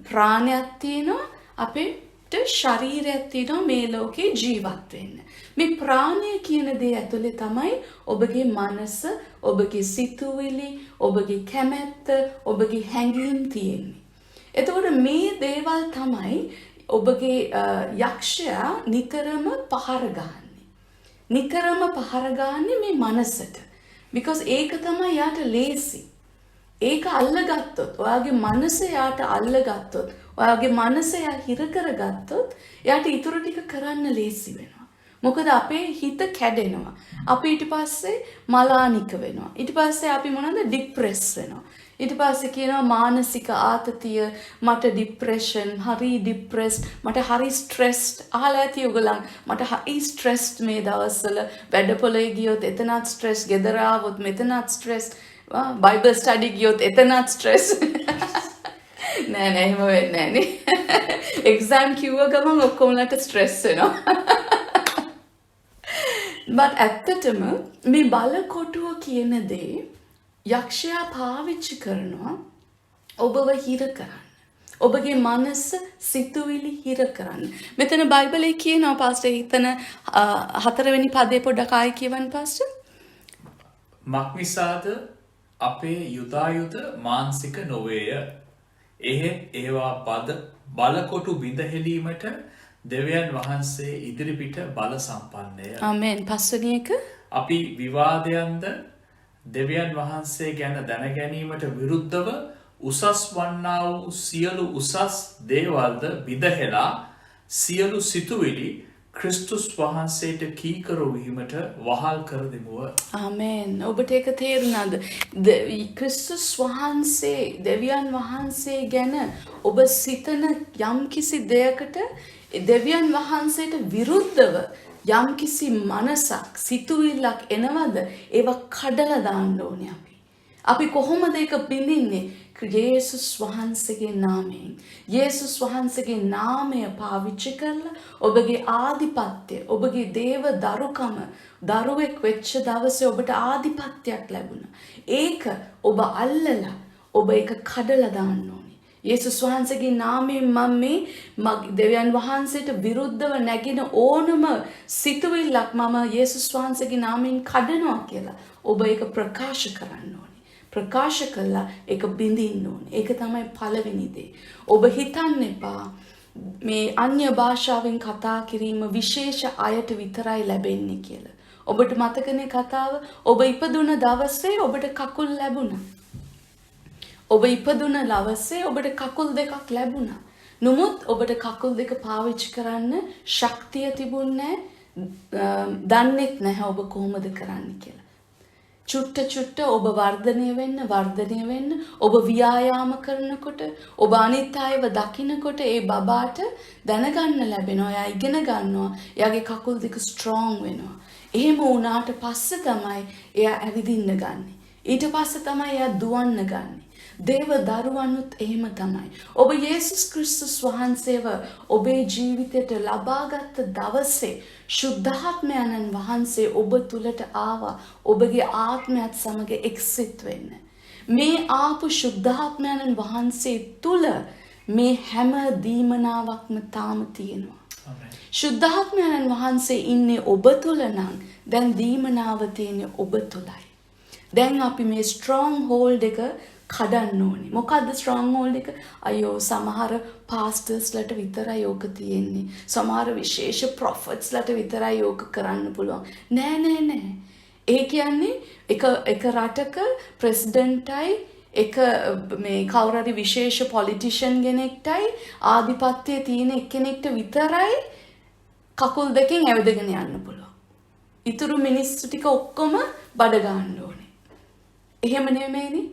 ප්‍රාණයක් තියෙනවා, අපිට ශරීරයක් තියෙනවා මේ ලෝකේ ජීවත් වෙන්න. මේ ප්‍රාණය කියන දේ ඇතුලේ තමයි ඔබගේ මනස, ඔබගේ සිතුවිලි, ඔබගේ කැමැත්ත, ඔබගේ හැඟීම් තියෙන්නේ. එතකොට මේ දේවල් තමයි ඔබගේ යක්ෂයා නිතරම පහර ගහන්නේ. නිතරම පහර ගහන්නේ මේ මනසට. because ඒක තමයි යාට ලේසි. ඒක අල්ලගත්තොත්, ඔයාගේ මනස යාට අල්ලගත්තොත්, ඔයාගේ මනස යා හිර කරගත්තොත්, යාට ඊටු ටික කරන්න ලේසි වෙනවා. මොකද අපේ හිත කැඩෙනවා. අපි ඊට පස්සේ මලානික වෙනවා. ඊට පස්සේ අපි මොනවද ડિප්‍රෙස් වෙනවා. ඊට පස්සේ කියනවා මානසික ආතතිය, මට ડિප්‍රෙෂන්, හරි ડિප්‍රෙස්ඩ්, මට හරි ස්ට්‍රෙස්ඩ්. අහලා ඇති ඔයගොල්ලන් මට හරි ස්ට්‍රෙස්ඩ් මේ දවස්වල වැඩපොළේ ගියොත් එතනත් ස්ට්‍රෙස්, ගෙදර ආවොත් මෙතනත් ස්ට්‍රෙස්, බයිබල් ස්ටඩි ගියොත් එතනත් ස්ට්‍රෙස්. නෑ එහෙම වෙන්නේ නෑනේ. එක්සෑම් කිව්ව ගමන් ඔක්කොමලට ස්ට්‍රෙස් වෙනවා. but ඇත්තටම මේ බලකොටුව කියන දේ යක්ෂයා පාවිච්චි කරනවා ඔබව හිර කරන්න. ඔබගේ මනස සිතුවිලි හිර කරන්න. මෙතන බයිබලයේ කියනවා පාස්ටර් හිතන 4 වෙනි පදේ පොඩ්ඩක් ආයි කියවන්න පාස්ටර්. මක්නිසාද අපේ යුදායුධ මානසික නොවේය. එහෙත් ඒවා බලකොටු බිඳහෙලීමට දෙවියන් වහන්සේ ඉදිරිපිට බල සම්පන්නය. ආමෙන්. පස්වෙනි එක අපි විවාදයන්ද දෙවියන් වහන්සේ ගැන දැනගැනීමට විරුද්ධව උසස් වන්නා වූ සියලු උසස් දේවල්ද බිඳහෙලා සියලු සිතුවිලි ක්‍රිස්තුස් වහන්සේට කීකරු වීමට වහල් කර දෙමුව. ආමෙන්. ඔබට ඒක තේරුණාද? ක්‍රිස්තුස් වහන්සේ, දෙවියන් වහන්සේ ගැන ඔබ සිතන යම්කිසි දෙයකට දෙවියන් වහන්සේට විරුද්ධව යම්කිසි මනසක්, සිතුවිල්ලක් එනවද? ඒවා කඩලා දාන්න ඕනේ අපි. අපි කොහොමද ඒක බිඳින්නේ? යේසුස් වහන්සේගේ නාමයෙන්. යේසුස් වහන්සේගේ නාමය පාවිච්චි කරලා ඔබගේ ආධිපත්‍ය, ඔබගේ දේව දරුකම, දරුවෙක් වෙච්ච දවසේ ඔබට ආධිපත්‍යයක් ලැබුණා. ඒක ඔබ අල්ලලා ඔබ ඒක කඩලා දාන්න ඕනේ. යේසුස් වහන්සේගේ නාමයෙන් මම මේ දෙවියන් වහන්සේට විරුද්ධව නැගින ඕනම සිතුවිල්ලක් මම යේසුස් වහන්සේගේ නාමයෙන් කඩනවා කියලා ඔබ ඒක ප්‍රකාශ කරන්න ඕනේ. ප්‍රකාශ කළා ඒක බිඳින්න ඕනේ. ඒක තමයි පළවෙනි දේ. ඔබ හිතන්න එපා මේ අන්‍ය භාෂාවෙන් කතා කිරීම විශේෂ අයට විතරයි ලැබෙන්නේ කියලා. ඔබට මතකනේ කතාව? ඔබ ඉපදුන දවසේ ඔබට කකුල් ලැබුණා. ඔබ ඉපදුන දවසේ ඔබට කකුල් දෙකක් ලැබුණා. නමුත් ඔබට කකුල් දෙක පාවිච්චි කරන්න ශක්තිය තිබුණේ දන්නේත් නැහැ ඔබ කොහොමද කරන්නේ කියලා. චුට්ට ඔබ වර්ධනය වෙන්න ඔබ ව්‍යායාම කරනකොට ඔබ අනිත් අයව දකින්නකොට ඒ බබාට දැනගන්න ලැබෙනවා. එයා ඉගෙන ගන්නවා. එයාගේ කකුල් දෙක ස්ට්‍රෝං වෙනවා. එහෙම වුණාට පස්සේ තමයි එයා ඇවිදින්න ගන්නෙ. ඊට පස්සේ තමයි එයා දුවන්න ගන්නෙ. දේව දරුවනුත් එහෙම තමයි. ඔබ යේසුස් ක්‍රිස්තුස් වහන්සේව ඔබේ ජීවිතයට ලබාගත් දවසේ ශුද්ධාත්මයන්න් වහන්සේ ඔබ තුලට ආවා. ඔබගේ ආත්මයත් සමග එක්සිත් වෙන්න. මේ ආපු ශුද්ධාත්මයන්න් වහන්සේ තුල මේ හැම දීමනාවක්ම තාම තියෙනවා. ශුද්ධාත්මයන්න් වහන්සේ ඉන්නේ ඔබ තුල නම් දැන් දීමනාව තියෙන්නේ ඔබ තුලයි. දැන් අපි මේ ස්ට්‍රෝං හෝල්ඩ් එක කඩන්න ඕනේ. මොකද්ද ස්ට්‍රෝං හෝල්ඩ් එක? අයියෝ සමහර පාස්ටර්ස්ලට විතරයි ඕක තියෙන්නේ. සමහර විශේෂ ප්‍රොෆෙට්ස්ලට විතරයි ඕක කරන්න පුළුවන්. නෑ. ඒ කියන්නේ එක රටක ප්‍රෙසිඩන්ට්යි එක මේ කවුරු හරි විශේෂ පොලිටිෂියන් කෙනෙක්ටයි ආධිපත්‍යය තියෙන එක්කෙනෙක්ට විතරයි කකුල් දෙකෙන් ඇවිදගෙන යන්න පුළුවන්. ඊතුරු මිනිස්සු ටික ඔක්කොම බඩ ගන්න ඕනේ. එහෙම නෙමෙයිනේ.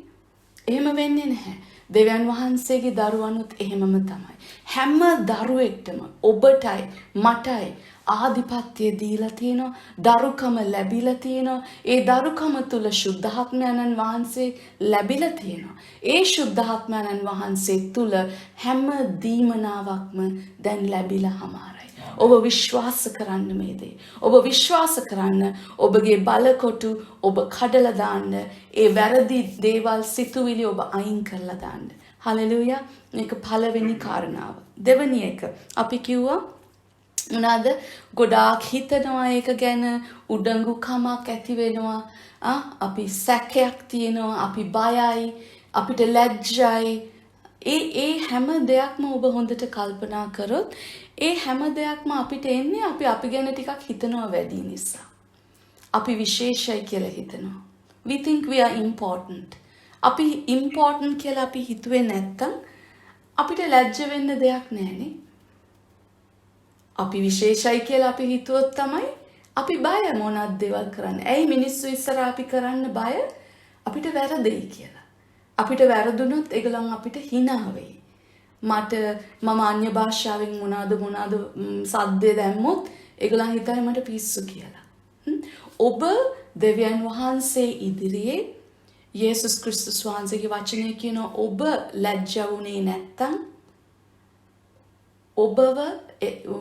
එහෙම වෙන්නේ නැහැ. දෙවියන් වහන්සේගේ දරුවනුත් එහෙමම තමයි. හැම දරුවෙක්ටම ඔබටයි මටයි ආධිපත්‍ය දීලා තියෙනවා. දරුකම ලැබිලා තියෙනවා. ඒ දරුකම තුල ශුද්ධාත්මයන්න් වහන්සේ ලැබිලා තියෙනවා. ඒ ශුද්ධාත්මයන්න් වහන්සේ තුල හැම දීමනාවක්ම දැන් ලැබිලා හමාරයි. ඔබ විශ්වාස කරන්න මේ දේ. ඔබ විශ්වාස කරන්න ඔබගේ බලකොටු ඔබ කඩලා දාන්න. ඒ වැරදි දේවල් සිතුවිලි ඔබ අයින් කරලා දාන්න. හලෙලූයා. මේක පළවෙනි කාරණාව. දෙවෙනි එක අපි කිව්වා මොනවාද? ගොඩාක් හිතනවා ඒක ගැන, උඩඟුකමක් ඇති වෙනවා. අපි සැකයක් තියෙනවා, අපි බයයි, අපිට ලැජ්ජයි. ඒ හැම දෙයක්ම ඔබ හොඳට කල්පනා කරොත් ඒ හැම දෙයක්ම අපිට එන්නේ අපි ගැන ටිකක් හිතනවා වැඩි නිසා. අපි විශේෂයි කියලා හිතනවා. We think we are important. අපි important කියලා අපි හිතුවේ නැත්තම් අපිට ලැජ්ජ වෙන්න දෙයක් නැහැනේ. අපි විශේෂයි කියලා අපි හිතුවොත් තමයි අපි බය මොනක් දේවල් කරන්නේ. ඇයි මිනිස්සු ඉස්සරහ අපි කරන්න බය? අපිට වැරදෙයි කියලා. අපිට වැරදුනොත් ඒගොල්ලන් අපිට hina වෙයි. මම අන්‍ය භාෂාවෙන් මොනවාද සද්දේ දැම්මොත් ඒගොල්ලන් හිතයි මට පිස්සු කියලා. ඔබ දෙවියන් වහන්සේ ඉදිරියේ යේසුස් ක්‍රිස්තුස් වහන්සේගේ වචනය කියන ඔබ ලැජ්ජා වුණේ නැත්තම් ඔබව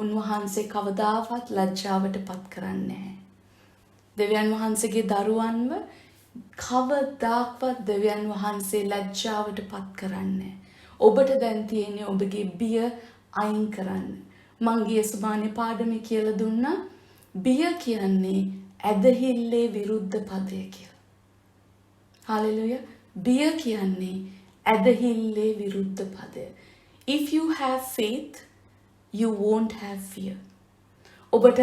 උන්වහන්සේ කවදාවත් ලැජ්ජාවට පත් කරන්නේ නැහැ. දෙවියන් වහන්සේගේ දරුවන්ව කවදාවත් දෙවියන් වහන්සේ ලැජ්ජාවට පත් කරන්නේ. ඔබට දැන් තියෙන්නේ ඔබගේ බිය අයින් කරන්න. මං ගිය සුබානේ පාඩමේ කියලා දුන්නා බිය කියන්නේ ඇදහිල්ලේ විරුද්ධ පදය කියලා. හalleluya. බිය කියන්නේ ඇදහිල්ලේ විරුද්ධ පදය. If you have faith, you won't have fear. ඔබට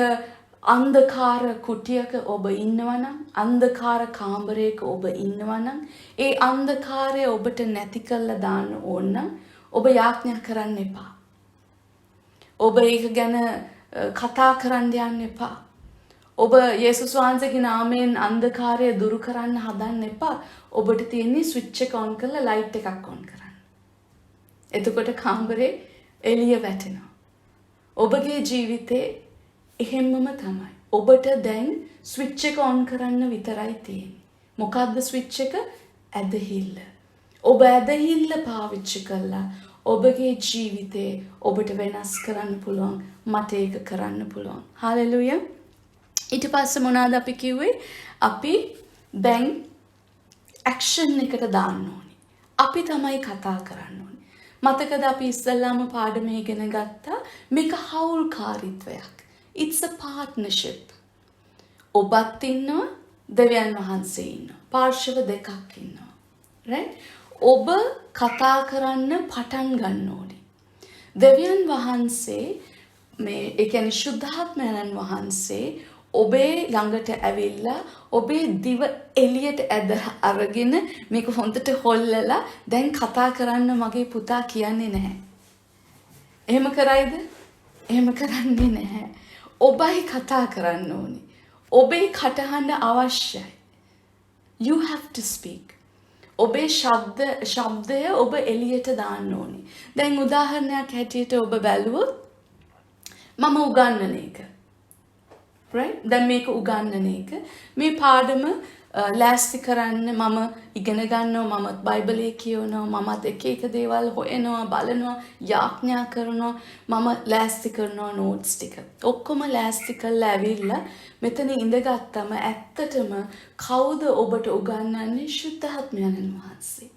අන්ධකාර කුටියක ඔබ ඉන්නවනම් අන්ධකාර කාමරයක ඔබ ඉන්නවනම් ඒ අන්ධකාරය ඔබට නැති කරලා දාන්න ඕන නම් ඔබ යාඥා කරන්න එපා. ඔබ ඒක ගැන කතා කරන්න යන්න එපා. ඔබ යේසුස් වහන්සේගේ නාමයෙන් අන්ධකාරය දුරු කරන්න හදන්න එපා. ඔබට තියෙන්නේ ස්විච් එක ඔන් කරලා ලයිට් එකක් ඔන් කරන්න. එතකොට කාමරේ එළිය වැටෙනවා. ඔබගේ ජීවිතේ එහෙම්මම තමයි. ඔබට දැන් ස්විච් එක ඔන් කරන්න විතරයි තියෙන්නේ. මොකද්ද ස්විච් එක? ඇදහිල්ල. ඔබ ඇදහිල්ල පාවිච්චි කළා ඔබගේ ජීවිතේ ඔබට වෙනස් කරන්න පුළුවන්. මට ඒක කරන්න පුළුවන්. හalleluya. ඊට පස්සේ මොනවාද අපි කිව්වේ? අපි දැන් ඇක්ෂන් එකට දාන්න ඕනේ. අපි තමයි කතා කරන්න ඕනේ. මතකද අපි ඉස්සල්ලාම පාඩමේ ඉගෙන ගත්තා මේක හවුල්කාරීත්වයක්. It's a partnership. ඔබත් ඉන්නවා දෙවියන් වහන්සේ ඉන්නවා. පාර්ශව දෙකක් ඉන්නවා. Right? ඔබ කතා කරන්න පටන් ගන්න ඕනේ. දෙවියන් වහන්සේ මේ ඒ කියන්නේ ශුද්ධාත්මයන් වහන්සේ ඔබේ ළඟට ඇවිල්ලා ඔබේ දිව එළියට ඇද අරගෙන මේක හොඳට හොල්ලලා දැන් කතා කරන්න මගේ පුතා කියන්නේ නැහැ. එහෙම කරයිද? එහෙම කරන්නේ නැහැ. ඔබයි කතා කරන්න ඕනේ. ඔබේ කටහඬ අවශ්‍යයි. You have to speak. ඔබේ ශබ්දය ඔබ එළියට දාන්න ඕනේ. දැන් උදාහරණයක් හැටියට ඔබ බැලුවොත් මම උගන්වන එක. Right? දැන් මේක උගන්වන එක. මේ පාඩම ලෑස්ති කරන්න මම ඉගෙන ගන්නවා, මමත් බයිබලයේ කියවනවා, මමත් එක දේවල් හොයනවා, බලනවා, යාඥා කරනවා, මම ලෑස්ති කරනවා නෝට්ස් ටික. ඔක්කොම ලෑස්ති කරලා ඇවිල්ලා මෙතන ඉඳගත්තම ඇත්තටම කවුද ඔබට උගන්වන්නේ? ශුද්ධාත්මයන් වහන්සේ.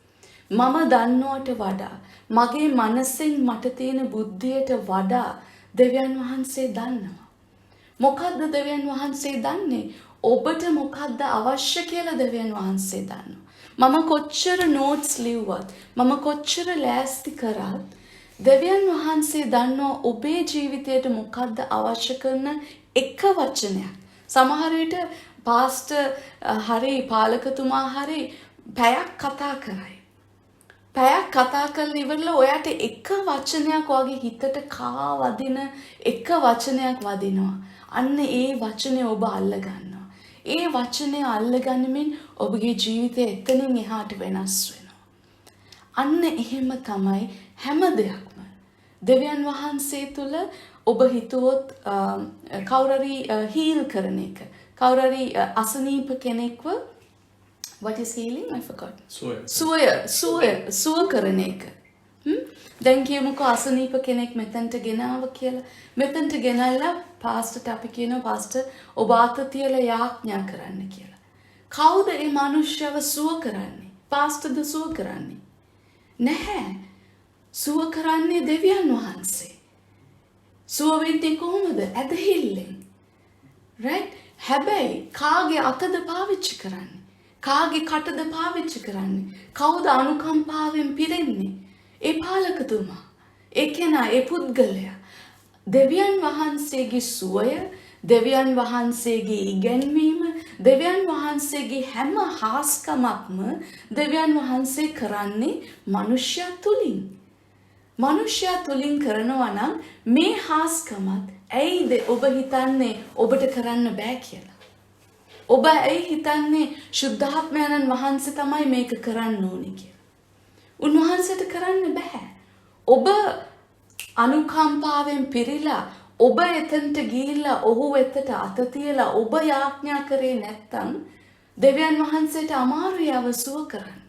මම දන්නවට වඩා මගේ මනසෙන් මට තියෙන බුද්ධියට වඩා දෙවියන් වහන්සේ දන්නවා. මොකද්ද දෙවියන් වහන්සේ දන්නේ? ඔබට මොකද්ද අවශ්‍ය කියලා දෙවියන් වහන්සේ දන්නවා. මම කොච්චර නෝට්ස් ලිව්වත්, මම කොච්චර ලෑස්ති කරත් දෙවියන් වහන්සේ දන්නවා ඔබේ ජීවිතයට මොකද්ද අවශ්‍ය කරන එක වචනයක්. සමහර විට පාස්ටර් හරි පාලකතුමා හරි පැයක් කතා කරයි. පැයක් කතා කරලා ඉවරලා ඔයාට එක වචනයක් වගේ හිතට වදින එක වචනයක් වදිනවා. අන්න ඒ වචනේ ඔබ අල්ල ගන්නවා. ඒ වචනේ අල්ලගන්නමින් ඔබගේ ජීවිතය එතනින් එහාට වෙනස් වෙනවා. අන්න එහෙම තමයි හැම දෙයක්ම. දෙවියන් වහන්සේ තුල ඔබ හිතුවොත් කවුරුරි හීල් කරන එක. කවුරුරි අසනීප කෙනෙක්ව what is healing? I forgot. සුව කරන එක. දැන් කියමුකෝ අසනීප කෙනෙක් මෙතනට ගෙනාව කියලා. මෙතනට ගෙනල්ලා පාස්ටර්ට අපි කියනවා පාස්ටර් ඔබ අත තියලා යාඥා කරන්න කියලා. කවුද මේ මිනිස්සුව සුව කරන්නේ? පාස්ටර්ද සුව කරන්නේ? නැහැ. සුව කරන්නේ දෙවියන් වහන්සේ. සුව වෙන්නේ කොහොමද? ඇදහිල්ලෙන්. right? හැබැයි කාගේ අතද පාවිච්චි කරන්නේ? කාගේ කටද පාවිච්චි කරන්නේ? කවුද අනුකම්පාවෙන් පිරෙන්නේ? ඒ පාලකතුමා, ඒ කෙනා, ඒ පුද්ගලයා දෙවියන් වහන්සේගේ සුවය, දෙවියන් වහන්සේගේ ඉගැන්වීම, දෙවියන් වහන්සේගේ හැම හාස්කමක්ම දෙවියන් වහන්සේ කරන්නේ මනුෂ්‍යයා තුලින්. මනුෂ්‍යයා තුලින් කරනවා නම් මේ හාස්කමත් ඇයිද ඔබ හිතන්නේ ඔබට කරන්න බෑ කියලා? ඔබ ඇයි හිතන්නේ ශුද්ධාත්මයන්න් වහන්සේ තමයි මේක කරන්න ඕනේ කියලා? උන්වහන්සේට කරන්න බෑ. ඔබ අනුකම්පාවෙන් පිරීලා ඔබ එතනට ගිහිල්ලා ඔහු වෙතට අත තියලා ඔබ යාඥා කරේ නැත්තම් දෙවියන් වහන්සේට අමාරුයි අවසුව කරන්න.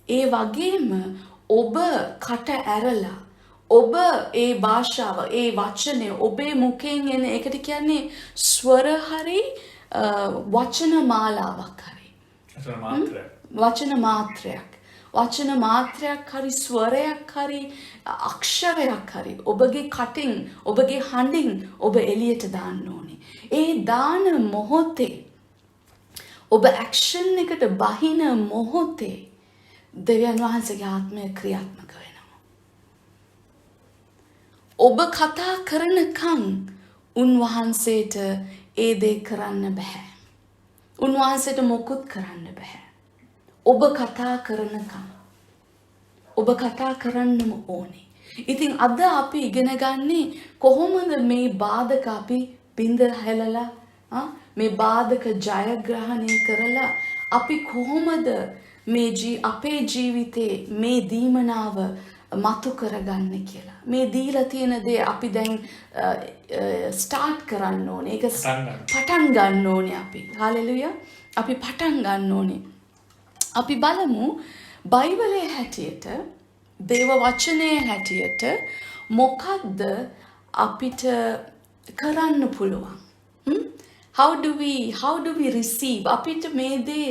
ඒ වගේම ඔබ කට ඇරලා ඔබ ඒ භාෂාව, ඒ වචනේ ඔබේ මුඛයෙන් එන එකට කියන්නේ ස්වර හරි වචන මාලාවක් හරි. වචන මාත්‍රයක්. වචන මාත්‍රයක් හරි ස්වරයක් හරි අක්ෂරයක් හරි ඔබගේ කටින් ඔබගේ හඬින් ඔබ එළියට දාන්න ඕනේ. ඒ දාන මොහොතේ ඔබ ඇක්ෂන් එකට බහින මොහොතේ දෙවියන් වහන්සේගේ ආත්මය ක්‍රියාත්මක වෙනවා. ඔබ කතා කරනකම් උන්වහන්සේට ඒ දේ කරන්න බෑ. උන්වහන්සේට මොකුත් කරන්න බෑ. ඔබ කතා කරනකම් ඔබ කතා කරන්නම ඕනේ. ඉතින් අද අපි ඉගෙන ගන්නේ කොහොමද මේ බාධක අපි බින්දර හැලලා මේ බාධක ජයග්‍රහණය කරලා අපි කොහොමද මේ අපේ ජීවිතේ මේ දීමනාව මතු කරගන්නේ කියලා. මේ දීලා තියෙන දේ අපි දැන් ස්ටාර්ට් කරන්න ඕනේ. ඒක පටන් ගන්න ඕනේ අපි. හalleluya. අපි පටන් ගන්න ඕනේ. අපි බලමු බයිබලයේ හැටියට දේව වචනයේ හැටියට මොකද්ද අපිට කරන්න පුළුවන්? How do we receive? අපිට මේ දේ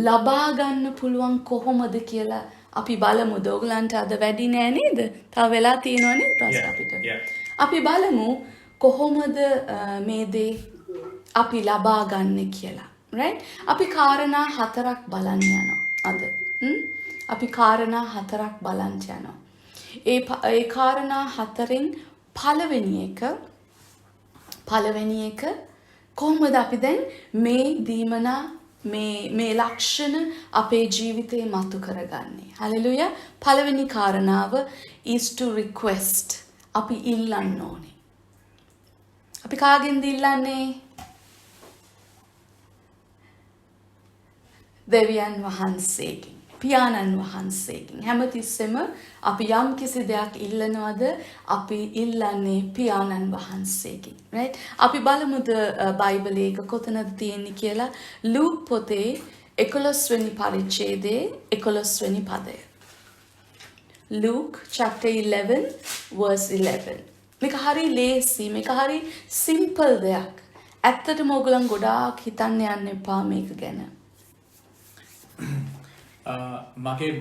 ලබා ගන්න පුළුවන් කොහොමද කියලා අපි බලමු. ඔයගලන්ට අද වැඩි නෑ නේද? තව වෙලා තියෙනවා නේද ප්‍රශ්න අපිට? අපි බලමු කොහොමද මේ දේ අපි ලබා ගන්න කියලා. right? අපි කාරණා 4ක් බලන්න යනවා අද. අපි කාරණා 4ක් බලන්න යනවා. ඒ කාරණා 4න් පළවෙනි එක කොහොමද අපි දැන් මේ දීමනා මේ ලක්ෂණ අපේ ජීවිතේ මතු කරගන්නේ. හalleluya. පළවෙනි කාරණාව is to request. අපි ඉල්ලන්න ඕනේ. අපි කාගෙන්ද ඉල්ලන්නේ? දෙවියන් වහන්සේගෙන්, පියාණන් වහන්සේගෙන්. හැමතිස්සෙම අපි යම් කිසි දෙයක් ඉල්ලනවද අපි ඉල්ලන්නේ පියාණන් වහන්සේගෙන්. right? අපි බලමුද බයිබලයේ එක කොතනද තියෙන්නේ කියලා. ලූක් පොතේ 11 වෙනි පරිච්ඡේදයේ 11 වෙනි පදය. Luke chapter 11 verse 11. මේක හරි ලේසි, මේක හරි සිම්පල් දෙයක්. ඇත්තටම ඔයගලන් ගොඩාක් හිතන්න යන්න එපා මේක ගැන. මගේ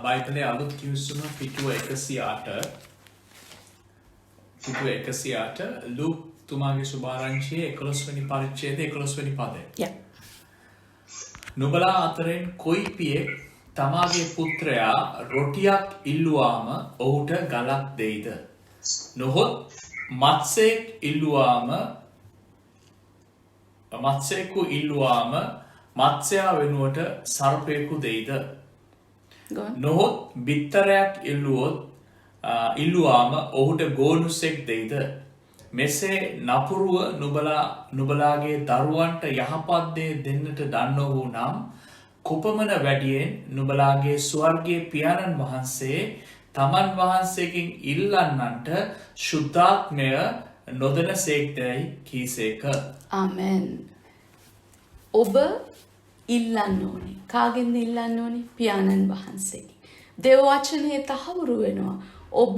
බයිබලයේ අලුත් කිව්සුම පිටුව 108 ලූක් තුමාගේ සුභාරංචියේ 11 වෙනි පරිච්ඡේදයේ 11 වෙනි පදය. නුඹලා අතරින් කොයි පියෙක් තමාගේ පුත්‍රයා රොටියක් ඉල්ලුවාම ඔහුට ගලක් දෙයිද? නොහොත් මත්ස්‍යයෙකු ඉල්ලුවාම මත්ස්‍යයා වෙනුවට සර්පයෙකු දෙයිද? නොහොත් බිත්තරයක් ඉල්ලුවාම ඔහුට ගෝනුසෙක් දෙයිද? මෙසේ නපුරුව නුබලාගේ දරුවන්ට යහපත් දේ දෙන්නට දන්නවූ නම් කුපමණ වැඩියෙන් නුබලාගේ ස්වර්ගයේ පියාණන් වහන්සේ තමන් වහන්සේගෙන් ඉල්ලන්නන්ට ශුද්ධාත්මය නොදෙන සේක්දැයි කීසේක. ආමෙන්. ඔබ ඉල්ලන්න ඕනේ. කාගෙන්ද ඉල්ලන්න ඕනේ? පියාණන් වහන්සේගෙන්. දේව වචනේ තහවුරු වෙනවා. ඔබ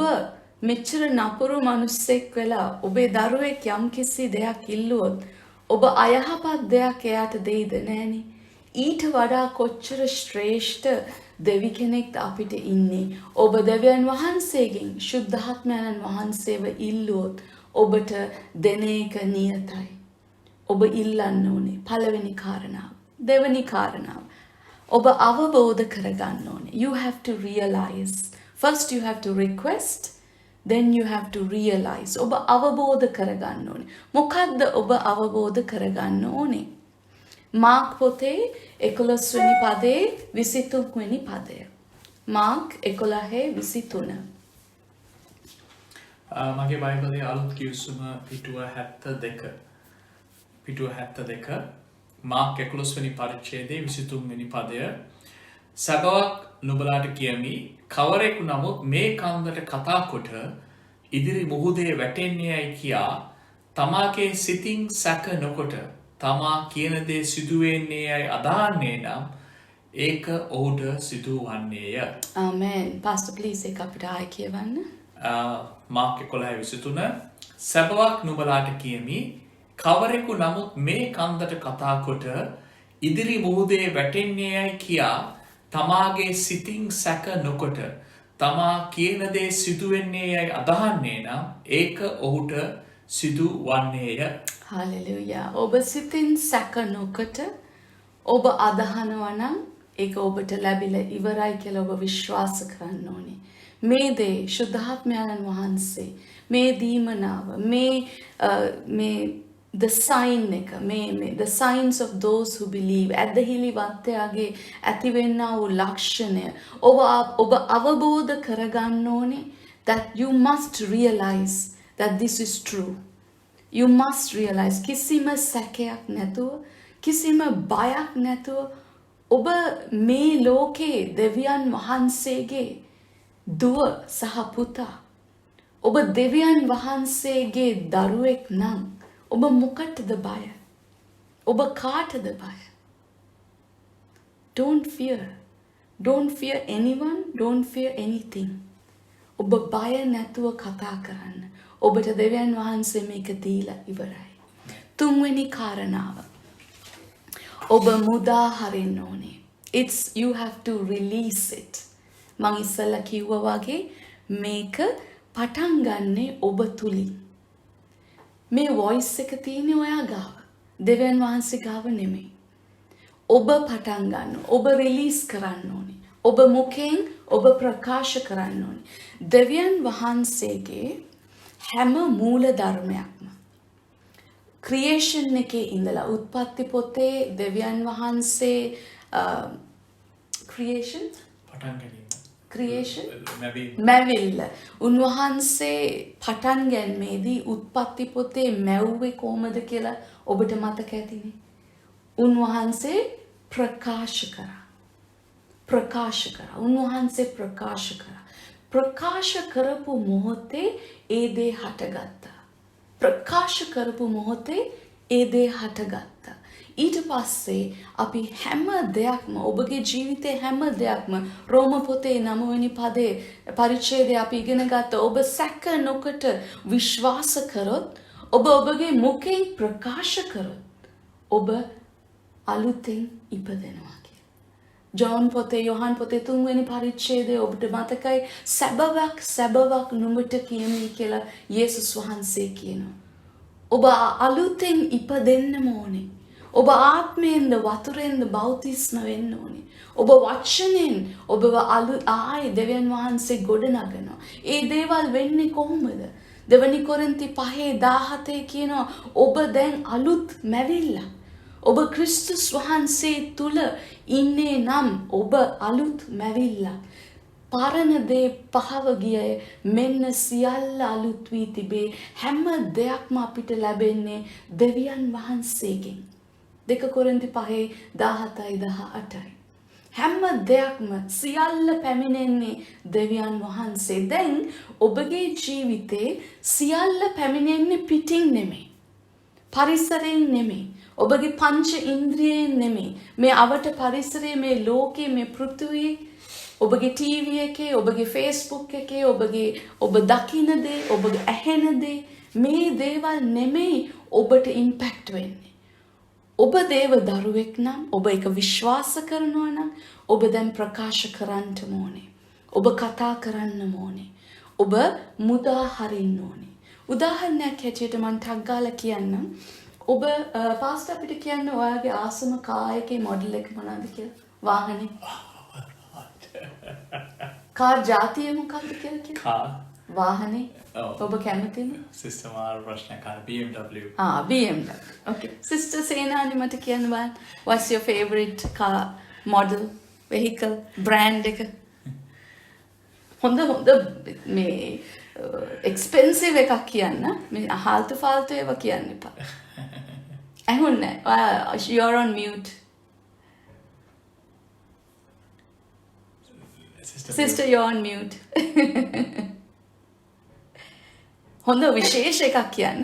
මෙච්චර නපුරු මිනිස්සෙක් වෙලා ඔබේ දරුවෙක් යම් කිසි දෙයක් ඉල්ලුවොත් ඔබ අයහපත් දෙයක් එයාට දෙයිද? නෑනේ. ඊට වඩා කොච්චර ශ්‍රේෂ්ඨ දෙවි කෙනෙක්ද අපිට ඉන්නේ. ඔබ දෙවියන් වහන්සේගෙන් ශුද්ධාත්මයන් වහන්සේව ඉල්ලුවොත් ඔබට දෙන එක නියතයි. ඔබ ඉල්ලන්න ඕනේ. පළවෙනි කාරණාව. දෙවෙනි කාරණාව. ඔබ අවබෝධ කරගන්න ඕනේ. You have to realize. First you have to request, then you have to realize. ඔබ අවබෝධ කරගන්න ඕනේ. මොකද්ද ඔබ අවබෝධ කරගන්න ඕනේ? මාක් පොතේ 11 වෙනි පදේ 23 වෙනි පදය. මාක් 11:23. මගේ බයිබලයේ අලුත් කිව්සුම පිටුව 72. පිටුව 72 මාක් 11 වෙනි පරිච්ඡේදයේ 23 වෙනි පදය. සබවක් නුඹලාට කියමි කවරෙකු නමුත් මේ කන්දට කතා කොට ඉදිරි මුහුදේ වැටෙන්නේයි කියා තමාගේ සිතින් සැක නොකොට තමා කියන දේ සිදු වෙන්නේයි අදහන්නේ නම් ඒක ඔහුට සිදු වන්නේය. Amen. Pastor please ඒක අපිට ආයෙ කියවන්න. මාක් 11:23 සබවක් නුඹලාට කියමි කවරෙකු නමුත් මේ කන්දට කතා කොට ඉදිරි මුහුදේ වැටෙන්නේයි කියා තමාගේ සිතින් සැක නොකොට තමා කියන දේ සිදු වෙන්නේයි අදහන්නේ නම් ඒක ඔහුට සිදු වන්නේය. Hallelujah. ඔබ සිතින් සැක නොකොට ඔබ අදහනවා නම් ඒක ඔබට ලැබිලා ඉවරයි කියලා ඔබ විශ්වාස කරන්න ඕනේ. මේ දේ ශුද්ධාත්මයන් වහන්සේ මේ දීමනාව මේ the sign එක මේ the signs of those who believe ඇදහිලි වන්තයාගේ ඇතිවෙන්නා වූ ලක්ෂණය ඔබ අවබෝධ කරගන්න ඕනේ that you must realize that this is true. You must realize කිසිම සැකයක් නැතුව කිසිම බයක් නැතුව ඔබ මේ ලෝකේ දෙවියන් වහන්සේගේ දුව සහ පුතා ඔබ දෙවියන් වහන්සේගේ දරුවෙක් නම් ඔබ මොකටද බය? ඔබ කාටද බය? Don't fear. Don't fear anyone. Don't fear anything. ඔබ බය නැතුව කතා කරන්න. ඔබට දෙවියන් වහන්සේ මේක දීලා ඉවරයි. තුන්වෙනි කාරණාව. ඔබ මුදා හරින්න ඕනේ. You have to release it. මං ඉස්සෙල්ලා කිව්වා වගේ මේක පටන් ගන්නේ ඔබ තුලින්. මේ වොයිස් එක තියෙන්නේ ඔයා ගාව. දෙවියන් වහන්සේ ගාව නෙමෙයි. ඔබ පටන් ගන්න. ඔබ රිලීස් කරන්න ඕනේ. ඔබ මුඛයෙන් ඔබ ප්‍රකාශ කරන්න ඕනේ. දෙවියන් වහන්සේගේ හැම මූල ධර්මයක්ම ක්‍රියේෂන් එකේ ඉඳලා උත්පත්ති පොතේ දෙවියන් වහන්සේ ක්‍රියේෂන් පටන් ගැනීම ක්‍රියේෂන් මැවිල්ල උන්වහන්සේ පටන් ගැනීමේදී උත්පත්ති පොතේ මැව්වේ කොහමද කියලා ඔබට මතක ඇතිනේ. උන්වහන්සේ ප්‍රකාශ කරා. උන්වහන්සේ ප්‍රකාශ කරා. ප්‍රකාශ කරපු මොහොතේ ඒ දේ හටගත්තා. ප්‍රකාශ කරපු මොහොතේ ඒ දේ හටගත්තා. ඊට පස්සේ අපි හැම දෙයක්ම ඔබගේ ජීවිතේ හැම දෙයක්ම රෝම පොතේ 9 වෙනි පදේ පරිච්ඡේදය අපි ඉගෙන ගත්ත ඔබ සැක නොකොට විශ්වාස කරොත් ඔබ ඔබගේ මුඛයෙන් ප්‍රකාශ කරොත් ඔබ අලුතෙන් ඉපදෙනවා කියලා. ජෝන් පොතේ යොහන් පොතේ 3 වෙනි පරිච්ඡේදය ඔබට මතකයි සැබවක් නුඹට කියමි කියලා යේසුස් වහන්සේ කියනවා. ඔබ අලුතෙන් ඉපදෙන්න ඕනේ. ඔබ ආත්මයෙන්ද වතුරෙන්ද බෞතිස්ම වෙන්න ඕනේ. ඔබ වචනෙන් ඔබව ආයේ දෙවියන් වහන්සේ ගොඩනගනවා. ඒ දේවල් වෙන්නේ කොහොමද? දෙවනි කොරින්ති 5:17 කියනවා ඔබ දැන් අලුත් මැවිල්ලා. ඔබ ක්‍රිස්තුස් වහන්සේ තුල ඉන්නේ නම් ඔබ අලුත් මැවිල්ලා. පරණ දේ පහව ගියයි මෙන්න සියල්ල අලුත් වී තිබේ. හැම දෙයක්ම අපිට ලැබෙන්නේ දෙවියන් වහන්සේගෙන්. 2 කොරින්ති 5:17-18. හැම දෙයක්ම සියල්ල පැමිණෙන්නේ දෙවියන් වහන්සේ. දැන් ඔබගේ ජීවිතේ සියල්ල පැමිණෙන්නේ පිටින් නෙමෙයි. පරිසරයෙන් නෙමෙයි. ඔබගේ පංච ඉන්ද්‍රියයෙන් නෙමෙයි. මේ අවට පරිසරයේ මේ ලෝකයේ මේ පෘථිවියේ ඔබගේ ටීවී එකේ ඔබගේ ෆේස්බුක් එකේ ඔබ දකින දේ ඔබගේ ඇහෙන දේ මේ දේවල් නෙමෙයි ඔබට ඉම්පැක්ට් වෙන්නේ. ඔබ දේව දරුවෙක් නම් ඔබ ඒක විශ්වාස කරනවා නම් ඔබ දැන් ප්‍රකාශ කරන්න ඕනේ. ඔබ කතා කරන්න ඕනේ. ඔබ මුදා හරින්න ඕනේ. උදාහරණයක් හැටියට මම ටග් ගාලා කියන්නම්. ඔබ පාස්ටර් අපිට කියන්න ඔයාගේ ආසම කායකේ මොඩල් එක මොනවද කියලා. වාහනේ. කාර් ජාතිය මොකක්ද කියලා කියන්න? car. වාහනේ. Oh. ඔබ කැමතිද? System R ප්‍රශ්නයක් අහන BMW. BMW. Okay. Sister Senani මට කියන්න බලන්න. What's your favorite car model, vehicle, brand එක? හොඳ මේ expensive එකක් කියන්න. මේ හාල්තු ෆාල්තු ඒවා කියන්න එපා. ඇහුන්නේ. You're on mute. Sister, you're on mute. හොඳ විශේෂ එකක් කියන්න.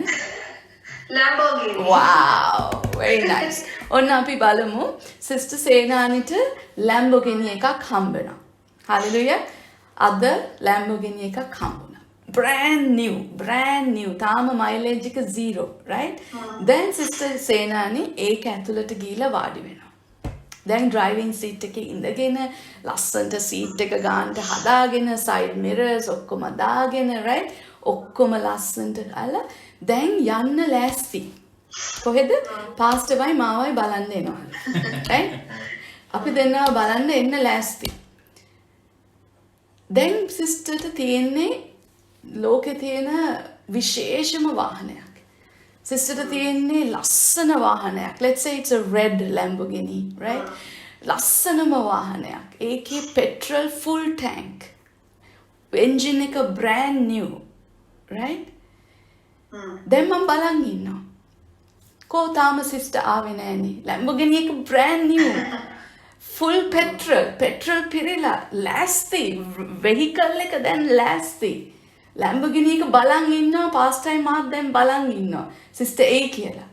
Lamborghini. Wow, very nice. ඔන්න අපි බලමු සිස්ටර් සේනානිට Lamborghini එකක් හම්බෙනවා. Hallelujah. අද Lamborghini එකක් හම්බුණා. Brand new. තාම mileage එක 0, right? Then සිස්ටර් සේනානි ඒක ඇතුළට ගිහිල්ලා වාඩි වෙනවා. දැන් driving seat එකේ ඉඳගෙන ලස්සනට seat එක ගන්නට හදාගෙන side mirrors ඔක්කොම දාගෙන, right? ඔක්කොම ලස්සනට අල්ල දැන් යන්න ලෑස්ති. කොහෙද? පාස්ටර්වයි මාවයි බලන්න එනවා. right? අපි දෙන්නා බලන්න එන්න ලෑස්ති. දැන් සිස්ටර්ට තියෙන්නේ ලෝකේ තියෙන විශේෂම වාහනයක්. සිස්ටර්ට තියෙන්නේ ලස්සන වාහනයක්. Let's say it's a red Lamborghini, right? ලස්සනම වාහනයක්. ඒකේ petrol full tank. engine එක brand new. right? දැන් මම බලන් ඉන්නවා. කෝ තාම සිස්ටර් ආවේ නෑනේ. Lamborghini එක brand new. full petrol පිරিলা ලෑස්ති. vehicle එක දැන් ලෑස්ති. Lamborghini එක බලන් ඉන්නවා. past time මාත් දැන් බලන් ඉන්නවා. සිස්ටර් ඒ කියලා.